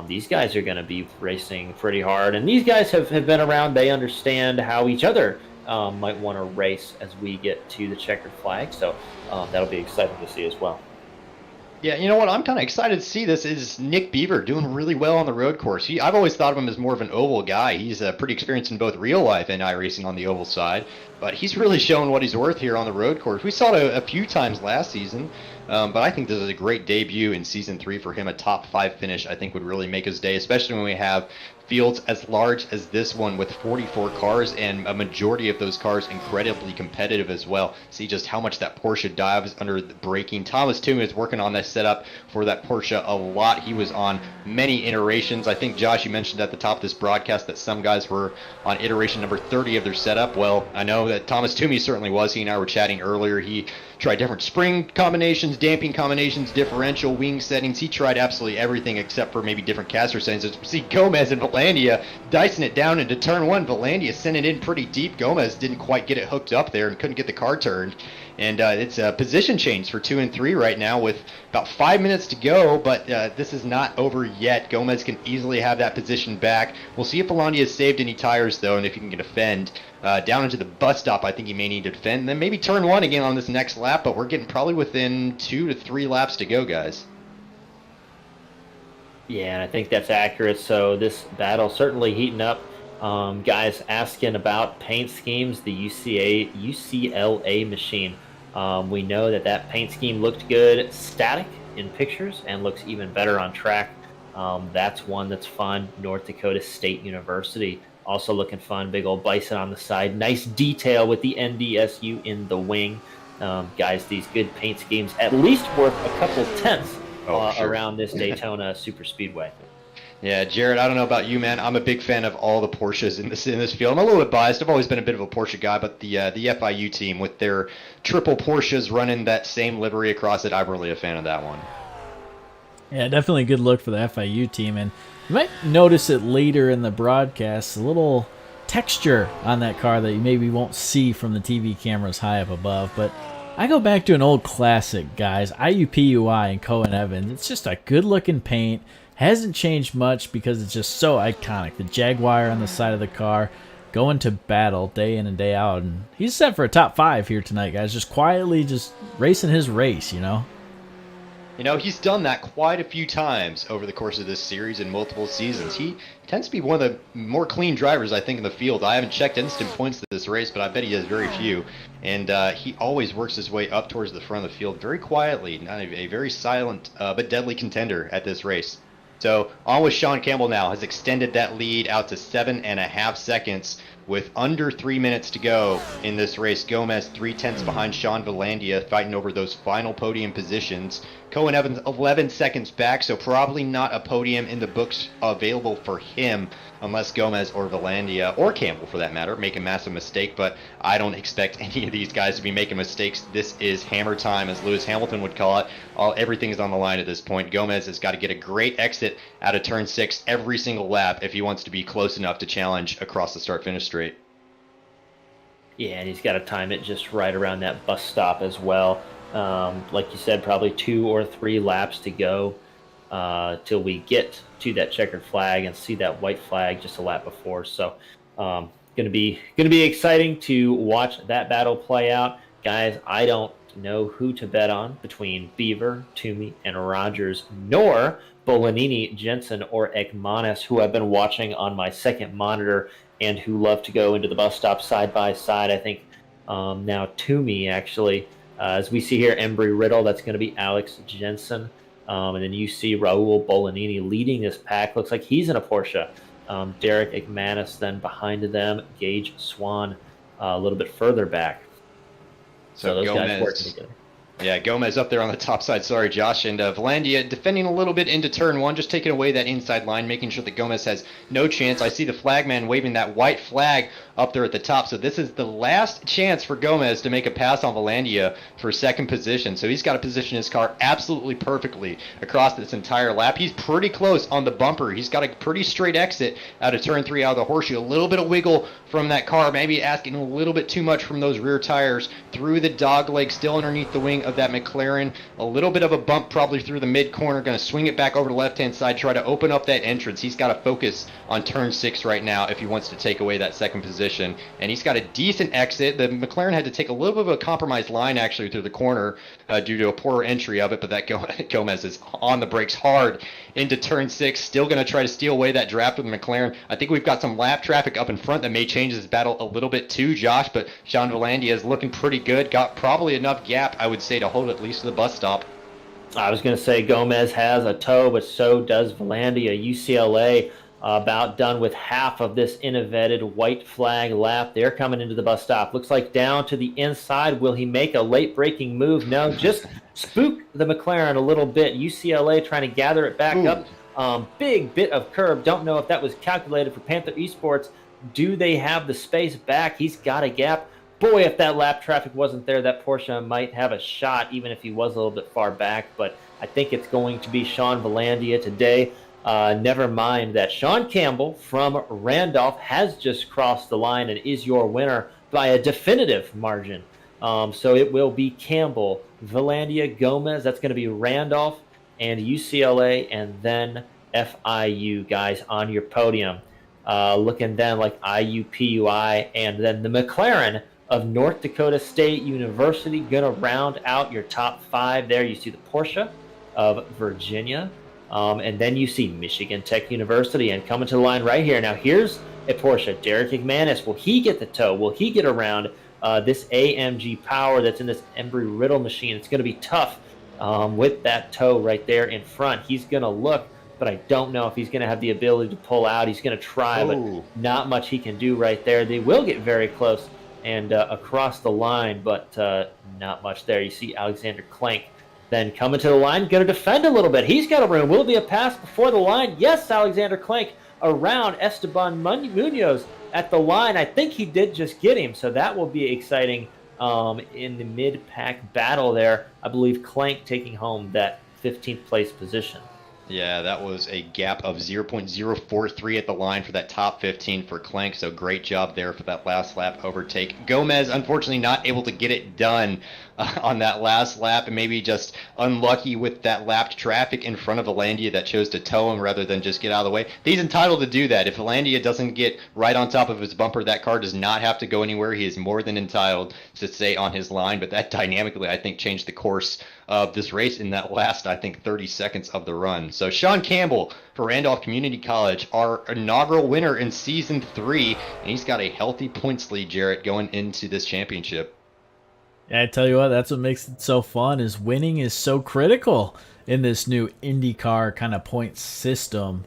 these guys are going to be racing pretty hard. And these guys have been around. They understand how each other might want to race as we get to the checkered flag. So that'll be exciting to see as well. Yeah, you know what? I'm kind of excited to see this. Is Nick Beaver doing really well on the road course? I've always thought of him as more of an oval guy. He's pretty experienced in both real life and iRacing on the oval side, but he's really shown what he's worth here on the road course. We saw it a few times last season, but I think this is a great debut in Season 3 for him. A top 5 finish, I think, would really make his day, especially when we have fields as large as this one with 44 cars, and a majority of those cars incredibly competitive as well. See just how much that Porsche dives under the braking. Thomas Toomey is working on this setup for that Porsche a lot. He was on many iterations. I think, Josh, you mentioned at the top of this broadcast that some guys were on iteration number 30 of their setup. Well, I know that Thomas Toomey certainly was. He and I were chatting earlier. He tried different spring combinations, damping combinations, differential, wing settings. He tried absolutely everything except for maybe different caster settings. See Gomez and Valandia dicing it down into turn 1. Valandia sent it in pretty deep. Gomez didn't quite get it hooked up there and couldn't get the car turned. And it's a position change for 2 and 3 right now with about 5 minutes to go, but this is not over yet. Gomez can easily have that position back. We'll see if Valandia has saved any tires, though, and if he can defend. Down into the bus stop, I think he may need to defend. And then maybe turn 1 again on this next lap, but we're getting probably within 2 to 3 laps to go, guys. Yeah, and I think that's accurate. So this battle certainly heating up. Guys asking about paint schemes, the UCLA machine. We know that paint scheme looked good static in pictures and looks even better on track. That's one that's fun. North Dakota State University also looking fun. Big old bison on the side. Nice detail with the NDSU in the wing. Guys, these good paint schemes at least worth a couple tenths Sure. around this Daytona Super Speedway. Yeah, Jared, I don't know about you, man. I'm a big fan of all the Porsches in this field. I'm a little bit biased. I've always been a bit of a Porsche guy, but the FIU team with their triple Porsches running that same livery across it, I'm really a fan of that one. Yeah, definitely a good look for the FIU team. And you might notice it later in the broadcast, a little texture on that car that you maybe won't see from the TV cameras high up above. But I go back to an old classic, guys, IUPUI and Cohen Evans. It's just a good-looking paint. Hasn't changed much because it's just so iconic. The Jaguar on the side of the car going to battle day in and day out. And he's set for a top 5 here tonight, guys. Just quietly just racing his race, you know? You know, he's done that quite a few times over the course of this series in multiple seasons. He tends to be one of the more clean drivers, I think, in the field. I haven't checked instant points to this race, but I bet he has very few. And he always works his way up towards the front of the field very quietly. Not a very silent but deadly contender at this race. So on with Sean Campbell now. Has extended that lead out to 7.5 seconds with under 3 minutes to go in this race. Gomez 3/10 behind Sean Valandia, fighting over those final podium positions. Cohen Evans 11 seconds back, so probably not a podium in the books available for him unless Gomez or Valandia, or Campbell for that matter, make a massive mistake. But I don't expect any of these guys to be making mistakes. This is hammer time, as Lewis Hamilton would call it. Everything is on the line at this point. Gomez has got to get a great exit out of turn 6 every single lap if he wants to be close enough to challenge across the start-finish straight. Yeah, and he's got to time it just right around that bus stop as well. Like you said, probably 2 or 3 laps to go till we get to that checkered flag and see that white flag just a lap before. So, gonna be exciting to watch that battle play out, guys. I don't know who to bet on between Beaver, Toomey, and Rogers, nor Bolanini, Jensen, or Ekmanis, who I've been watching on my second monitor and who love to go into the bus stop side by side. I think now Toomey, actually, as we see here, Embry Riddle, that's going to be Alex Jensen. And then you see Raul Bolanini leading this pack. Looks like he's in a Porsche. Derek Ekmanis then behind them. Gage Swan a little bit further back. So those guys working together. Yeah, Gomez up there on the top side. Sorry, Josh. And Valandia defending a little bit into turn 1, just taking away that inside line, making sure that Gomez has no chance. I see the flagman waving that white flag up there at the top. So this is the last chance for Gomez to make a pass on Valandia for second position. So he's got to position his car absolutely perfectly across this entire lap. He's pretty close on the bumper. He's got a pretty straight exit out of turn 3 out of the horseshoe. A little bit of wiggle from that car, maybe asking a little bit too much from those rear tires through the dog leg, still underneath the wing of that McLaren. A little bit of a bump probably through the mid corner. Going to swing it back over to the left hand side, try to open up that entrance. He's got to focus on turn 6 right now if he wants to take away that second position. And he's got a decent exit. The McLaren had to take a little bit of a compromised line actually through the corner due to a poor entry of it, but that Gomez is on the brakes hard into turn 6, still going to try to steal away that draft with the McLaren. I think we've got some lap traffic up in front that may change this battle a little bit too, Josh, but Sean Valandia is looking pretty good. Got probably enough gap, I would say, to hold at least to the bus stop. I was going to say Gomez has a tow, but so does Valandia. UCLA about done with half of this InnoVetted white flag lap. They're coming into the bus stop. Looks like down to the inside. Will he make a late breaking move? No, just spook the McLaren a little bit. UCLA trying to gather it back up. Big bit of curb. Don't know if that was calculated for Panther Esports. Do they have the space back? He's got a gap. Boy, if that lap traffic wasn't there, that Porsche might have a shot, even if he was a little bit far back. But I think it's going to be Sean Valandia today. Never mind that Sean Campbell from Randolph has just crossed the line and is your winner by a definitive margin. So it will be Campbell, Valandia, Gomez. That's going to be Randolph and UCLA, and then FIU, guys, on your podium. Looking then like IUPUI, and then the McLaren of North Dakota State University going to round out your top 5 there. You see the Porsche of Virginia. And then you see Michigan Tech University, and coming to the line right here. Now here's a Porsche. Derek McManus, will he get the tow? Will he get around this AMG power that's in this Embry-Riddle machine? It's going to be tough with that tow right there in front. He's going to look, but I don't know if he's going to have the ability to pull out. He's going to try, but not much he can do right there. They will get very close and across the line, but not much there. You see Alexander Klenk then coming to the line, going to defend a little bit. He's got a room. Will it be a pass before the line? Yes, Alexander Klenk around Esteban Munoz at the line. I think he did just get him, so that will be exciting in the mid-pack battle there. I believe Klenk taking home that 15th place position. Yeah, that was a gap of 0.043 at the line for that top 15 for Klenk, so great job there for that last lap overtake. Gomez, unfortunately, not able to get it done on that last lap, and maybe just unlucky with that lapped traffic in front of Valandia that chose to tow him rather than just get out of the way. He's entitled to do that. If Valandia doesn't get right on top of his bumper, that car does not have to go anywhere. He is more than entitled to stay on his line, but that dynamically, I think, changed the course of this race in that last, I think, 30 seconds of the run. So Sean Campbell for Randolph Community College, our inaugural winner in Season 3, and he's got a healthy points lead, Jarrett, going into this championship. Yeah, I tell you what, that's what makes it so fun, is winning is so critical in this new IndyCar kind of point system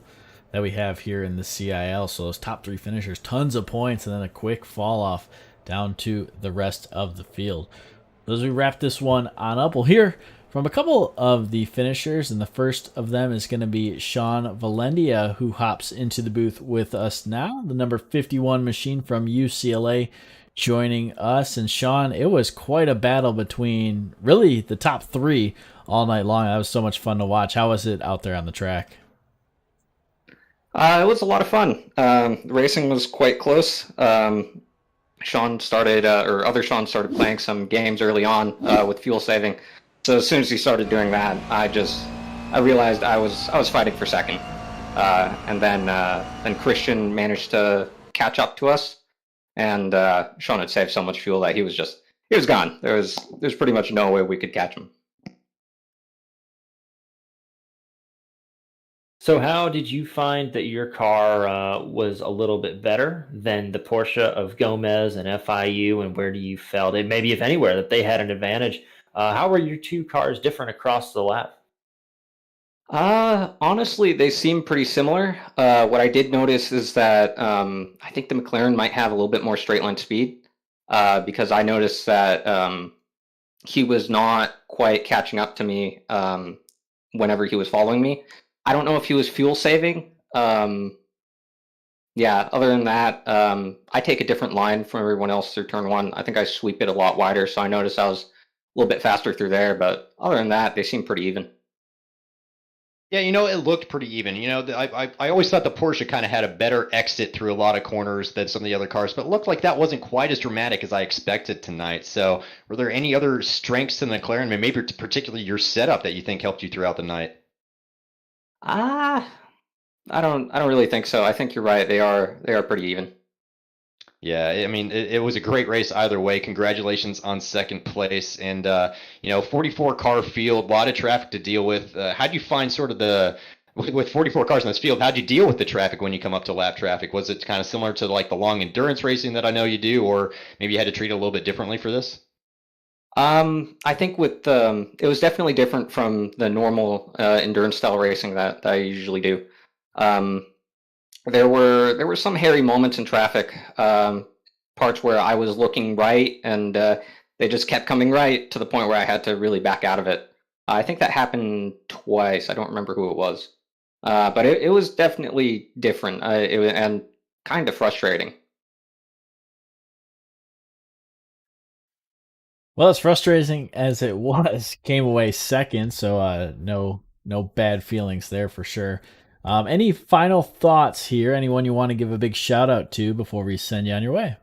that we have here in the CIL. So those top 3 finishers, tons of points, and then a quick fall off down to the rest of the field. As we wrap this one on up, we'll hear from a couple of the finishers, and the first of them is going to be Sean Valandia, who hops into the booth with us now, the number 51 machine from UCLA joining us. And Sean, it was quite a battle between really the top 3 all night long. That was so much fun to watch. How was it out there on the track? It was a lot of fun. The racing was quite close. Sean started, or other Sean started playing some games early on with fuel saving. So as soon as he started doing that, I realized I was fighting for second. And then Christian managed to catch up to us, and Sean had saved so much fuel that he was gone. There's pretty much no way we could catch him. So how did you find that your car was a little bit better than the Porsche of Gomez and FIU, and where do you felt it, maybe if anywhere, that they had an advantage? How were your 2 cars different across the lap? Honestly, they seem pretty similar. What I did notice is that I think the McLaren might have a little bit more straight line speed, because I noticed that he was not quite catching up to me whenever he was following me. I don't know if he was fuel saving, Yeah, other than that, I take a different line from everyone else through turn one. I think I sweep it a lot wider, so I noticed I was a little bit faster through there. But other than that, they seem pretty even. Yeah, it looked pretty even. I always thought the Porsche kind of had a better exit through a lot of corners than some of the other cars, but it looked like that wasn't quite as dramatic as I expected tonight. So, were there any other strengths in the McLaren, maybe particularly your setup, that you think helped you throughout the night? Ah, I don't really think so. I think you're right. They are pretty even. Yeah, I mean, it was a great race either way. Congratulations on second place, and 44 car field, a lot of traffic to deal with. How'd you find sort of with 44 cars in this field? How'd you deal with the traffic when you come up to lap traffic? Was it kind of similar to like the long endurance racing that I know you do, or maybe you had to treat it a little bit differently for this? I think it was definitely different from the normal endurance style racing that I usually do. Um, there were some hairy moments in traffic, parts where I was looking right and they just kept coming right to the point where I had to really back out of it. I think that happened twice. I don't remember who it was, but it was definitely different. And kind of frustrating. Well, as frustrating as it was, came away second, so no bad feelings there for sure. Any final thoughts here? Anyone you want to give a big shout out to before we send you on your way?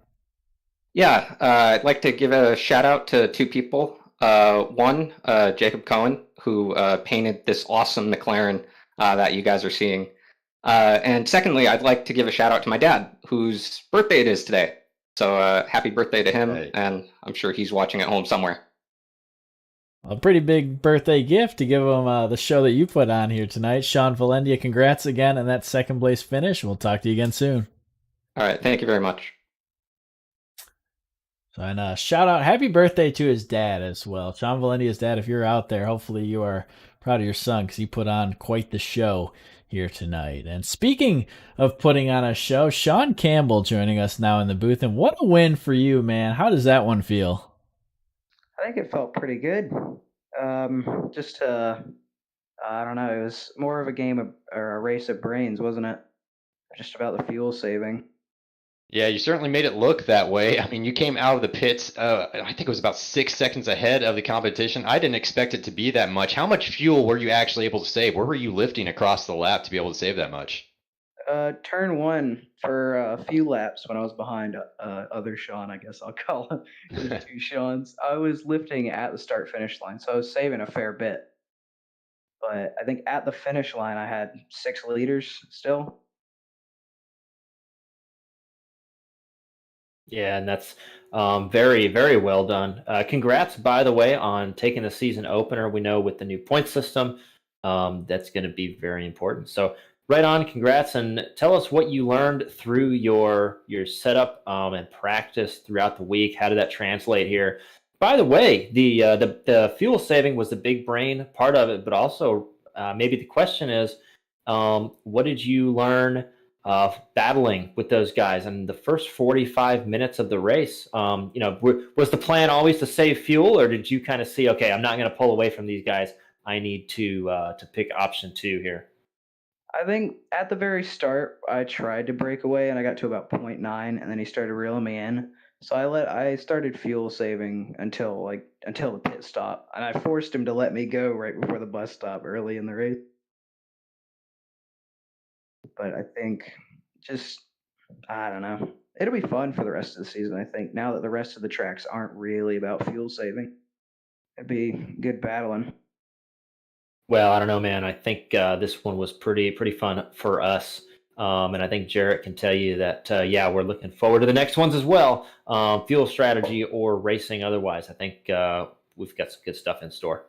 Yeah, I'd like to give a shout out to two people. One, Jacob Cohen, who painted this awesome McLaren that you guys are seeing. And secondly, I'd like to give a shout out to my dad, whose birthday it is today. So happy birthday to him, Right. and I'm sure he's watching at home somewhere. A pretty big birthday gift to give him the show that you put on here tonight. Sean Valendia, congrats again on that second place finish. We'll talk to you again soon. All right, thank you very much. And shout out, happy birthday to his dad as well. Sean Valendia's dad, if you're out there, hopefully you are proud of your son because he put on quite the show here tonight. And speaking of putting on a show, Sean Campbell joining us now in the booth. And what a win for you, man. How does that one feel? I think it felt pretty good. Just I don't know. It was more of a game of or a race of brains, wasn't it? Just about the fuel saving. Yeah, you certainly made it look that way. I mean, you came out of the pits, I think it was about 6 seconds ahead of the competition. I didn't expect it to be that much. How much fuel were you actually able to save? Where were you lifting across the lap to be able to save that much? Turn one for a few laps when I was behind other Sean, I guess I'll call him. There's two Seans. I was lifting at the start finish line, so I was saving a fair bit. But I think at the finish line, I had 6 liters still. Yeah, and that's very, very well done. Congrats, by the way, on taking the season opener. We know with the new point system, that's going to be very important. So, right on, congrats, and tell us what you learned through your setup and practice throughout the week. How did that translate here? By the way, the fuel saving was the big brain part of it, but also maybe the question is, what did you learn? Battling with those guys and the first 45 minutes of the race. Was the plan always to save fuel, or did you kind of see, okay, I'm not going to pull away from these guys. I need to pick option two here. I think at the very start, I tried to break away and I got to about 0.9, and then he started reeling me in. So I started fuel saving until the pit stop, and I forced him to let me go right before the bus stop early in the race. But I think just I don't know. It'll be fun for the rest of the season. I think now that the rest of the tracks aren't really about fuel saving, it'd be good battling. Well, I don't know, man. I think this one was pretty fun for us. And I think Jarrett can tell you that, yeah, we're looking forward to the next ones as well. Fuel strategy or racing otherwise. I think we've got some good stuff in store.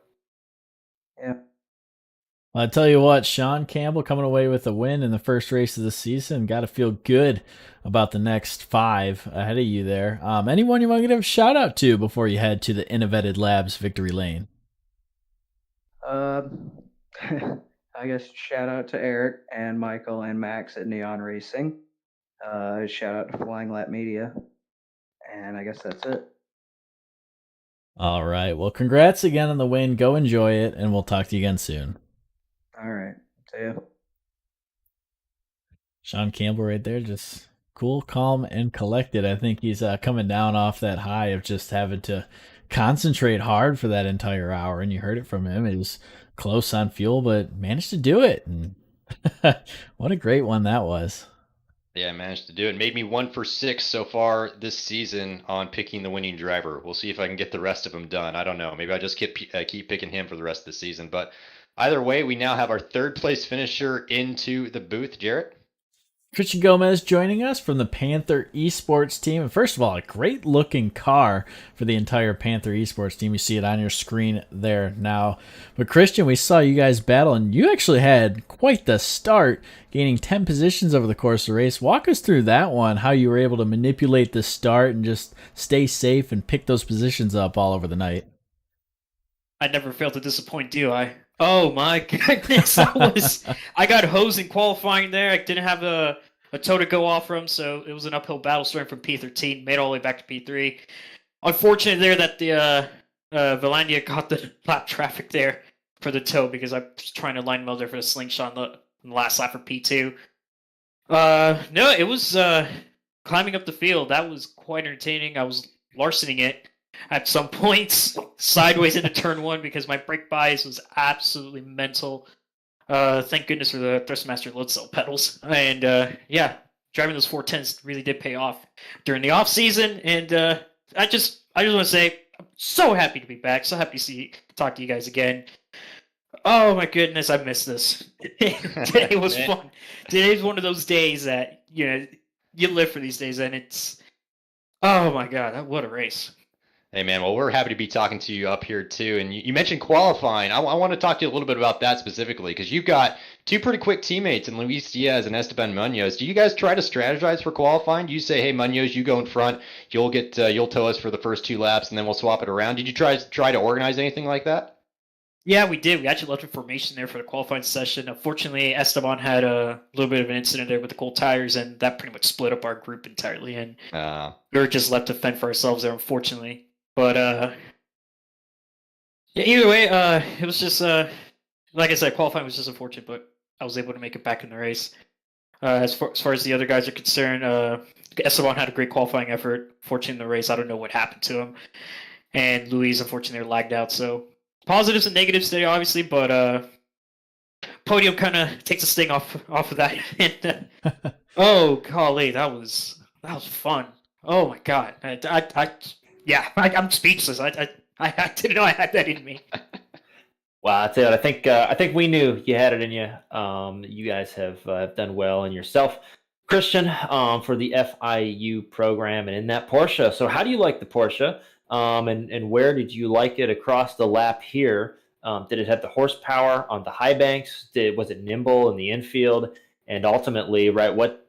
Yeah. Well, I tell you what, Sean Campbell coming away with a win in the first race of the season. Got to feel good about the next five ahead of you there. Anyone you want to give a shout out to before you head to the InnoVetted Labs victory lane? Um, I guess shout out to Eric and Michael and Max at Neon Racing. Shout out to Flying Lap Media, and I guess that's it. All right. Well, congrats again on the win. Go enjoy it, and we'll talk to you again soon. All right. See ya. Sean Campbell right there, just cool, calm, and collected. I think he's coming down off that high of just having to concentrate hard for that entire hour. And you heard it from him. It was close on fuel, but managed to do it. And what a great one that was. Yeah, I managed to do it. Made me 1 for 6 so far this season on picking the winning driver. We'll see if I can get the rest of them done. I don't know. Maybe I just keep picking him for the rest of the season. But either way, we now have our third place finisher into the booth, Jarrett. Christian Gomez joining us from the Panther Esports team. And first of all, a great looking car for the entire Panther Esports team. You see it on your screen there now. But Christian, we saw you guys battle, and you actually had quite the start, gaining 10 positions over the course of the race. Walk us through that one, how you were able to manipulate the start and just stay safe and pick those positions up all over the night. I never failed to disappoint, do I? Oh my goodness, I got hosed in qualifying there. I didn't have a toe to go off from, so it was an uphill battle starting from P13, made all the way back to P3. Unfortunate there that the Valania got the lap traffic there for the toe because I was trying to line them there for the slingshot on the last lap for P2. No, it was climbing up the field. That was quite entertaining. I was larcening it at some points sideways into turn 1 because my brake bias was absolutely mental. Thank goodness for the Thrustmaster load cell pedals. And yeah, driving those 410s really did pay off during the off season. And I just want to say I'm so happy to be back. So happy to talk to you guys again. Oh my goodness, I missed this. Today was fun. Today's one of those days that you live for these days, and it's oh my god, what a race. Hey, man, well, we're happy to be talking to you up here, too. And you mentioned qualifying. I want to talk to you a little bit about that specifically because you've got two pretty quick teammates in Luis Diaz and Esteban Munoz. Do you guys try to strategize for qualifying? Do you say, hey, Munoz, you go in front, you'll tow us for the first 2 laps, and then we'll swap it around? Did you try to organize anything like that? Yeah, we did. We actually left information there for the qualifying session. Unfortunately, Esteban had a little bit of an incident there with the cold tires, and that pretty much split up our group entirely. And we were just left to fend for ourselves there, unfortunately. But yeah, either way, it was just like I said, qualifying was just unfortunate, but I was able to make it back in the race. As far as the other guys are concerned, Esteban had a great qualifying effort. Fortunately, in the race, I don't know what happened to him, and Luis unfortunately lagged out. So positives and negatives today, obviously, but podium kind of takes a sting off of that. And, oh golly, that was fun. Oh my god, yeah, I'm speechless. I didn't know I had that in me. Well, I tell you what, I think we knew you had it in you. You guys have done well in yourself, Christian, for the FIU program and in that Porsche. So, how do you like the Porsche? And where did you like it across the lap here? Did it have the horsepower on the high banks? Was it nimble in the infield? And ultimately, right, what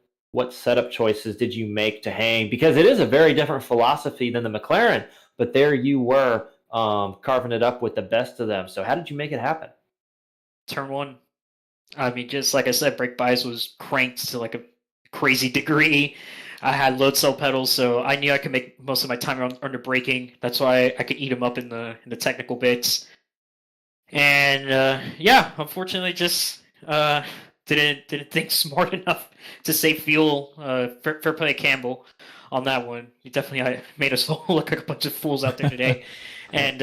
setup choices did you make to hang? Because it is a very different philosophy than the McLaren, but there you were carving it up with the best of them. So how did you make it happen? Turn 1. I mean, just like I said, brake bias was cranked to like a crazy degree. I had load cell pedals, so I knew I could make most of my time under braking. That's why I could eat them up in the technical bits. And yeah, unfortunately, just didn't think smart enough to save fuel. Fair play Campbell on that one. He definitely made us all look like a bunch of fools out there today. And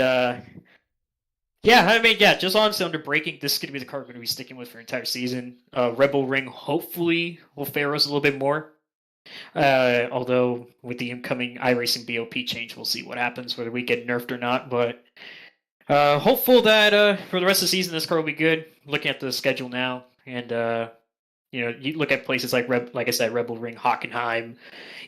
yeah, I mean, yeah, just honestly under braking, this is going to be the car we're going to be sticking with for the entire season. Rebel Ring hopefully will favor us a little bit more. Although with the incoming iRacing BOP change, we'll see what happens, whether we get nerfed or not. But hopeful that for the rest of the season, this car will be good. Looking at the schedule now, and you look at places like like I said, Rebel Ring, Hockenheim,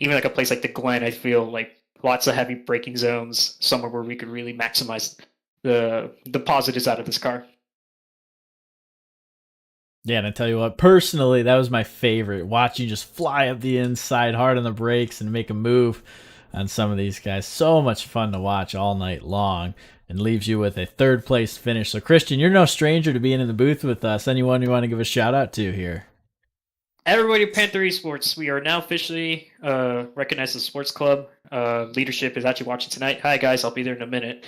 even like a place like the Glen. I feel like lots of heavy braking zones, somewhere where we could really maximize the positives out of this car. Yeah, and I tell you what, personally, that was my favorite. Watching you just fly up the inside hard on the brakes and make a move on some of these guys. So much fun to watch all night long, and leaves you with a 3rd place finish. So, Christian, you're no stranger to being in the booth with us. Anyone you want to give a shout out to here? Everybody at Panther Esports, we are now officially recognized as a sports club. Leadership is actually watching tonight. Hi, guys. I'll be there in a minute.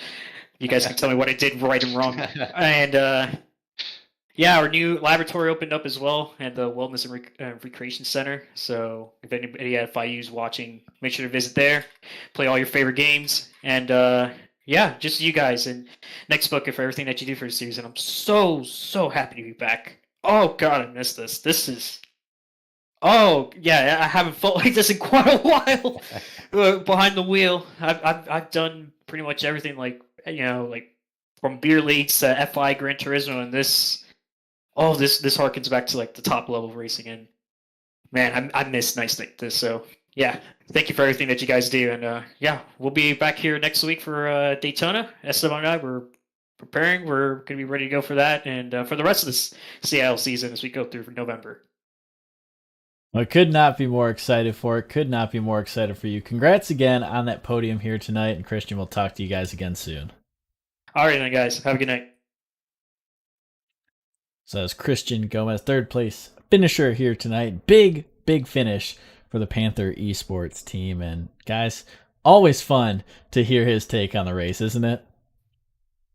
You guys can tell me what I did right and wrong. And Yeah, our new laboratory opened up as well, and the Wellness and Recreation Center. So if anybody at FIU is watching, make sure to visit there, play all your favorite games, and yeah, just you guys. And next book for everything that you do for the season. I'm so happy to be back. Oh God, I missed this. This is. Oh yeah, I haven't felt like this in quite a while. Behind the wheel, I've done pretty much everything. Like like from beer leagues to FI Gran Turismo, and this. Oh, this harkens back to like the top level of racing, and man, I miss nights like this. So yeah, thank you for everything that you guys do, and yeah, we'll be back here next week for Daytona. Esteban and I, we're preparing. We're gonna be ready to go for that, and for the rest of this CiL season as we go through November. I could not be more excited for it. Could not be more excited for you. Congrats again on that podium here tonight, and Christian, we'll talk to you guys again soon. All right, then, guys, have a good night. So that's Christian Gomez, third place finisher here tonight. Big finish for the Panther Esports team. And guys, always fun to hear his take on the race, isn't it?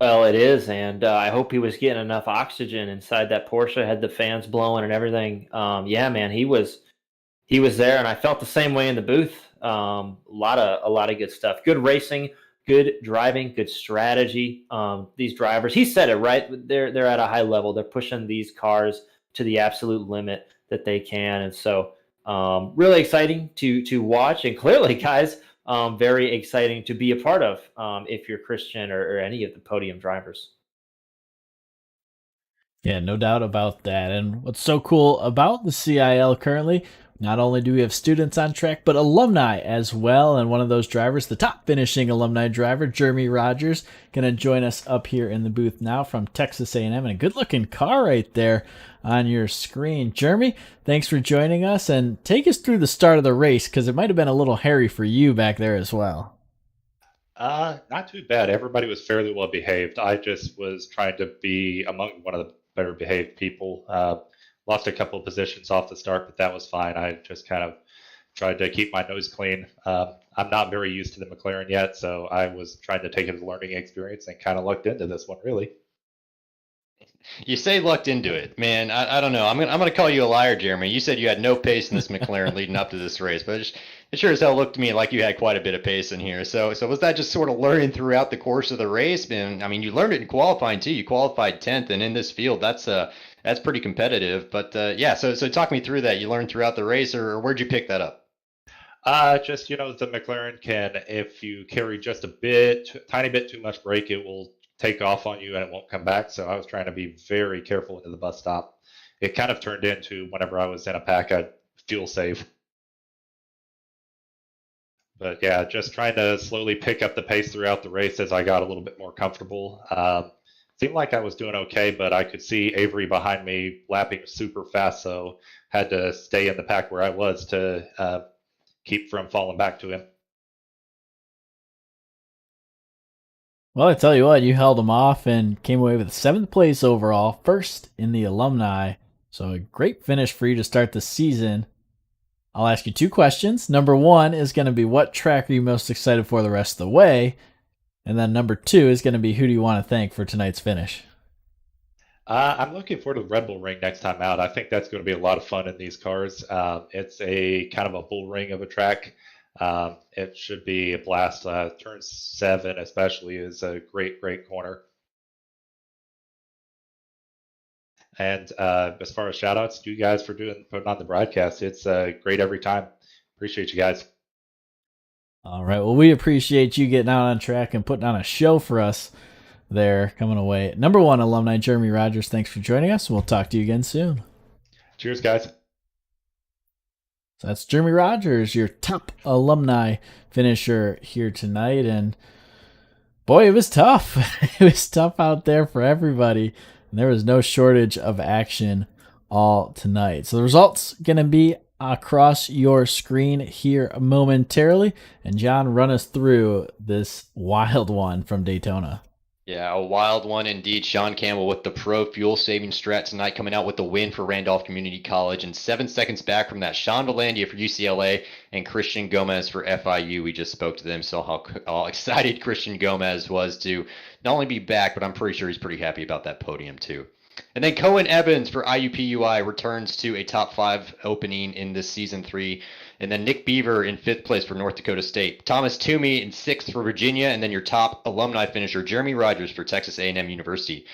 Well, it is, and I hope he was getting enough oxygen inside that Porsche. Had the fans blowing and everything. Yeah, man, he was there, and I felt the same way in the booth. A lot of good stuff. Good racing, good driving, good strategy. These drivers, he said it right. They're at a high level. They're pushing these cars to the absolute limit that they can, and so really exciting to watch. And clearly, guys, very exciting to be a part of. If you're Christian or any of the podium drivers. Yeah, no doubt about that. And what's so cool about the CIL currently, not only do we have students on track, but alumni as well. And one of those drivers, the top finishing alumni driver, Jeremy Rogers, going to join us up here in the booth now from Texas A&M. And a good-looking car right there on your screen. Jeremy, thanks for joining us. And take us through the start of the race, because it might have been a little hairy for you back there as well. Not too bad. Everybody was fairly well behaved. I just was trying to be among one of the better behaved people. Lost a couple of positions off the start, but that was fine. I just kind of tried to keep my nose clean. I'm not very used to the McLaren yet, so I was trying to take it as a learning experience and kind of lucked into this one, really. You say lucked into it, man. I don't know. I'm gonna call you a liar, Jeremy. You said you had no pace in this McLaren leading up to this race, but it sure as hell looked to me like you had quite a bit of pace in here. So was that just sort of learning throughout the course of the race? And I mean, you learned it in qualifying too. You qualified 10th, and in this field, that's pretty competitive. But yeah, so talk me through that. You learned throughout the race, or where'd you pick that up? Just the McLaren can, if you carry just tiny bit too much brake, it will take off on you and it won't come back. So I was trying to be very careful into the bus stop. It kind of turned into whenever I was in a pack, I'd fuel save. But yeah, just trying to slowly pick up the pace throughout the race as I got a little bit more comfortable. Seemed like I was doing okay, but I could see Avery behind me lapping super fast, so had to stay in the pack where I was to keep from falling back to him. Well, I tell you what, you held them off and came away with 7th place overall, first in the alumni. So a great finish for you to start the season. I'll ask you 2 questions. Number 1 is going to be, what track are you most excited for the rest of the way? And then number 2 is going to be, who do you want to thank for tonight's finish? I'm looking forward to the Red Bull Ring next time out. I think that's going to be a lot of fun in these cars. It's a kind of a bull ring of a track. It should be a blast. Turn 7 especially is a great corner. And as far as shout outs to you guys for putting on the broadcast, it's great every time. Appreciate you guys. All right. Well, we appreciate you getting out on track and putting on a show for us there, coming away. Number 1 alumni, Jeremy Rogers, thanks for joining us. We'll talk to you again soon. Cheers, guys. So that's Jeremy Rogers, your top alumni finisher here tonight. And boy, it was tough. It was tough out there for everybody. And there was no shortage of action all tonight. So the results going to be across your screen here momentarily. And John, run us through this wild one from Daytona. Yeah, a wild one indeed. Sean Campbell with the pro fuel saving strat tonight, coming out with the win for Randolph Community College, and 7 seconds back from that, Sean Valandia for UCLA and Christian Gomez for FIU. We just spoke to them, saw how excited Christian Gomez was to not only be back, but I'm pretty sure he's pretty happy about that podium too. And then Cohen Evans for IUPUI returns to a top 5 opening in this season 3. And then Nick Beaver in 5th place for North Dakota State. Thomas Toomey in 6th for Virginia. And then your top alumni finisher, Jeremy Rogers for Texas A&M University.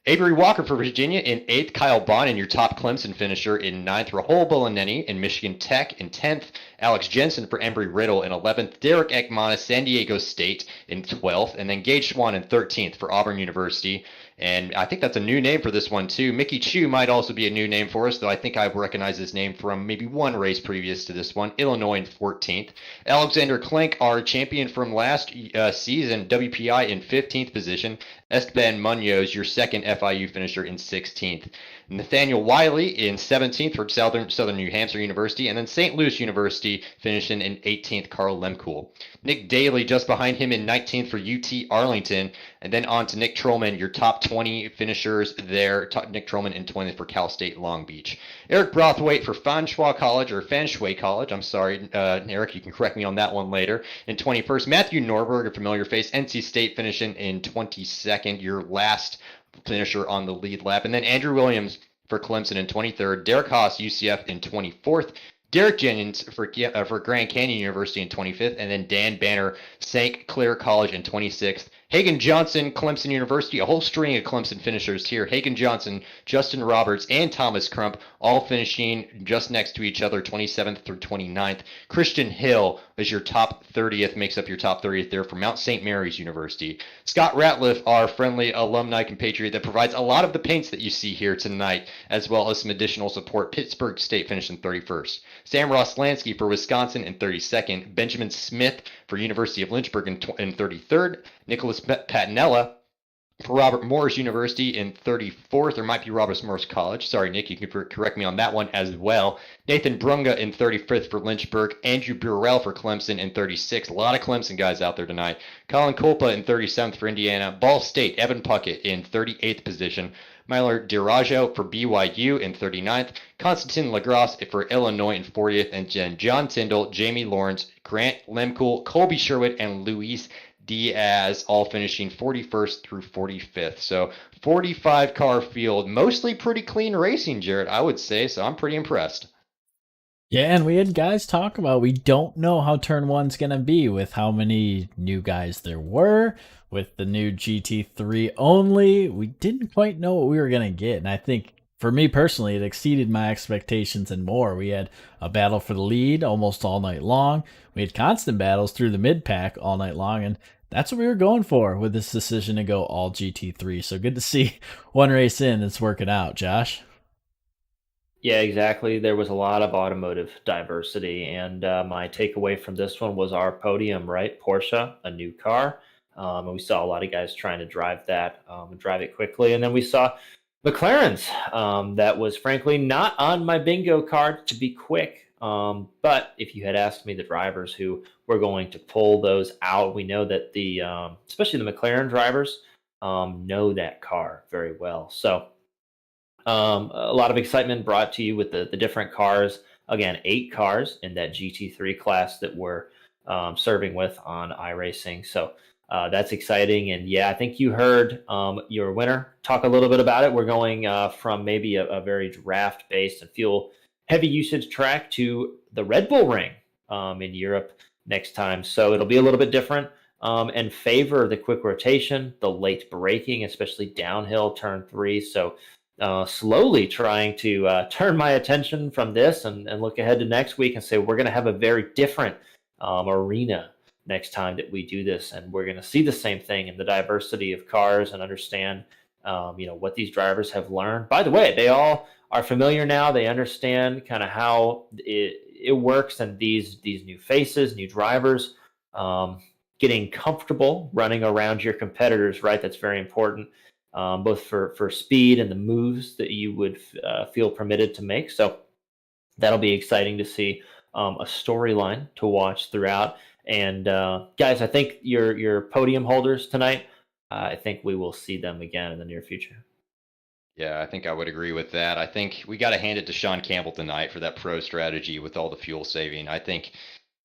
Avery Walker for Virginia in 8th. Kyle Bond in your top Clemson finisher in 9th. Rahul Bolaneni in Michigan Tech in 10th. Alex Jensen for Embry-Riddle in 11th. Derek Ekman, San Diego State in 12th. And then Gage Swan in 13th for Auburn University. And I think that's a new name for this one, too. Mickey Chu might also be a new name for us, though I think I recognize his name from maybe one race previous to this one. Illinois in 14th. Alexander Klenk, our champion from last season, WPI in 15th position. Esteban Munoz, your second FIU finisher, in 16th. Nathaniel Wiley in 17th for Southern New Hampshire University, and then St. Louis University finishing in 18th, Carl Lemkool. Nick Daly just behind him in 19th for UT Arlington, and then on to Nick Trollman, your top 20 finishers there. Nick Trollman in 20th for Cal State Long Beach. Eric Brothwaite for Fanshawe College, I'm sorry, Eric, you can correct me on that one later, in 21st. Matthew Norberg, a familiar face, NC State finishing in 22nd, your last finisher on the lead lap. And then Andrew Williams for Clemson in 23rd. Derek Haas, UCF, in 24th. Derek Jennings for Grand Canyon University in 25th. And then Dan Banner, St. Clair College in 26th. Hagen Johnson, Clemson University, a whole string of Clemson finishers here. Hagen Johnson, Justin Roberts, and Thomas Crump all finishing just next to each other, 27th through 29th. Christian Hill is your top 30th, makes up your top 30th there for Mount St. Mary's University. Scott Ratliff, our friendly alumni compatriot that provides a lot of the paints that you see here tonight, as well as some additional support. Pittsburgh State finishing 31st. Sam Roslansky for Wisconsin in 32nd. Benjamin Smith for University of Lynchburg in 33rd. Nicholas Patinella for Robert Morris University in 34th, or might be Robert Morris College. Sorry, Nick, you can correct me on that one as well. Nathan Brunga in 35th for Lynchburg. Andrew Burrell for Clemson in 36th. A lot of Clemson guys out there tonight. Colin Kulpa in 37th for Indiana. Ball State, Evan Puckett in 38th position. Myler Dirajo for BYU in 39th. Constantin Lagros for Illinois in 40th. And John Tyndall, Jamie Lawrence, Grant Lemkool, Colby Sherwood, and Luis Diaz all finishing 41st through 45th. So 45 car field, mostly pretty clean racing, Jared, I would say. So I'm pretty impressed. Yeah, and we had guys talk about we don't know how turn one's going to be with how many new guys there were, with the new GT3 only. We didn't quite know what we were going to get. And I think for me personally, it exceeded my expectations and more. We had a battle for the lead almost all night long. We had constant battles through the mid pack all night long. And that's what we were going for with this decision to go all GT3. So good to see one race in it's working out, Josh. Yeah, exactly. There was a lot of automotive diversity, and my takeaway from this one was our podium, right? Porsche, a new car. And we saw a lot of guys trying to drive that and drive it quickly. And then we saw McLaren's that was frankly not on my bingo card to be quick. But if you had asked me the drivers who were going to pull those out, we know that the especially the McLaren drivers know that car very well. So a lot of excitement brought to you with the different cars. Again, 8 cars in that GT3 class that we're serving with on iRacing. So that's exciting. And yeah, I think you heard your winner talk a little bit about it. We're going from maybe a very draft-based and fuel-heavy usage track to the Red Bull Ring in Europe next time. So it'll be a little bit different and favor the quick rotation, the late braking, especially downhill turn 3. So slowly trying to turn my attention from this and look ahead to next week and say we're going to have a very different arena next time that we do this, and we're going to see the same thing in the diversity of cars and understand what these drivers have learned. By the way, they all are familiar now. They understand kind of how it works, and these new faces, new drivers, getting comfortable running around your competitors, right? That's very important. Both for speed and the moves that you would feel permitted to make. So that'll be exciting to see a storyline to watch throughout. And guys, I think your podium holders tonight, I think we will see them again in the near future. Yeah, I think I would agree with that. I think we got to hand it to Sean Campbell tonight for that pro strategy with all the fuel saving. I think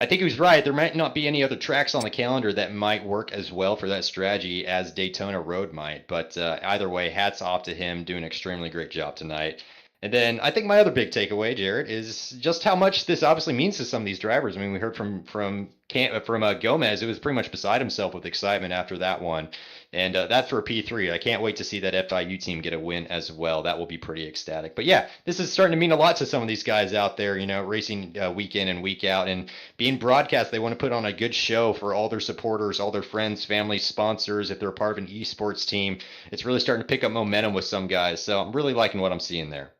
I think he was right. There might not be any other tracks on the calendar that might work as well for that strategy as Daytona Road might. But either way, hats off to him, doing an extremely great job tonight. And then I think my other big takeaway, Jared, is just how much this obviously means to some of these drivers. I mean, we heard from Gomez, it was pretty much beside himself with excitement after that one, and that's for a P3. I can't wait to see that FIU team get a win as well. That will be pretty ecstatic. But yeah, this is starting to mean a lot to some of these guys out there. You know, racing week in and week out, and being broadcast. They want to put on a good show for all their supporters, all their friends, family, sponsors. If they're part of an esports team, it's really starting to pick up momentum with some guys. So I'm really liking what I'm seeing there.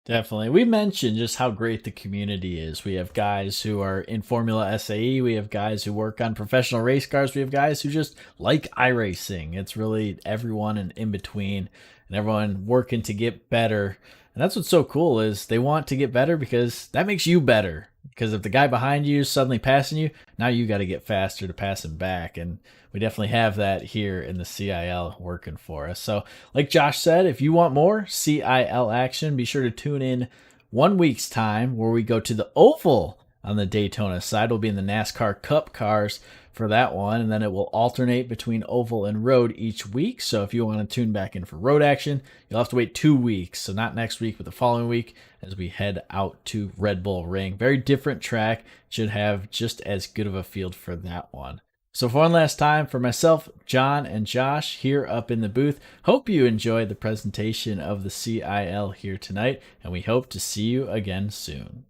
Definitely. We mentioned just how great the community is. We have guys who are in Formula SAE. We have guys who work on professional race cars. We have guys who just like iRacing. It's really everyone and in between and everyone working to get better. And that's what's so cool is they want to get better because that makes you better. Because if the guy behind you is suddenly passing you, now you got to get faster to pass him back. And we definitely have that here in the CIL working for us. So, like Josh said, if you want more CIL action, be sure to tune in 1 week's time where we go to the oval on the Daytona side. We'll be in the NASCAR Cup cars for that one, and then it will alternate between oval and road each week. So if you want to tune back in for road action, you'll have to wait 2 weeks. So not next week, but the following week as we head out to Red Bull Ring. Very different track. Should have just as good of a field for that one. So for one last time, for myself, John, and Josh here up in the booth, hope you enjoyed the presentation of the CIL here tonight, and we hope to see you again soon.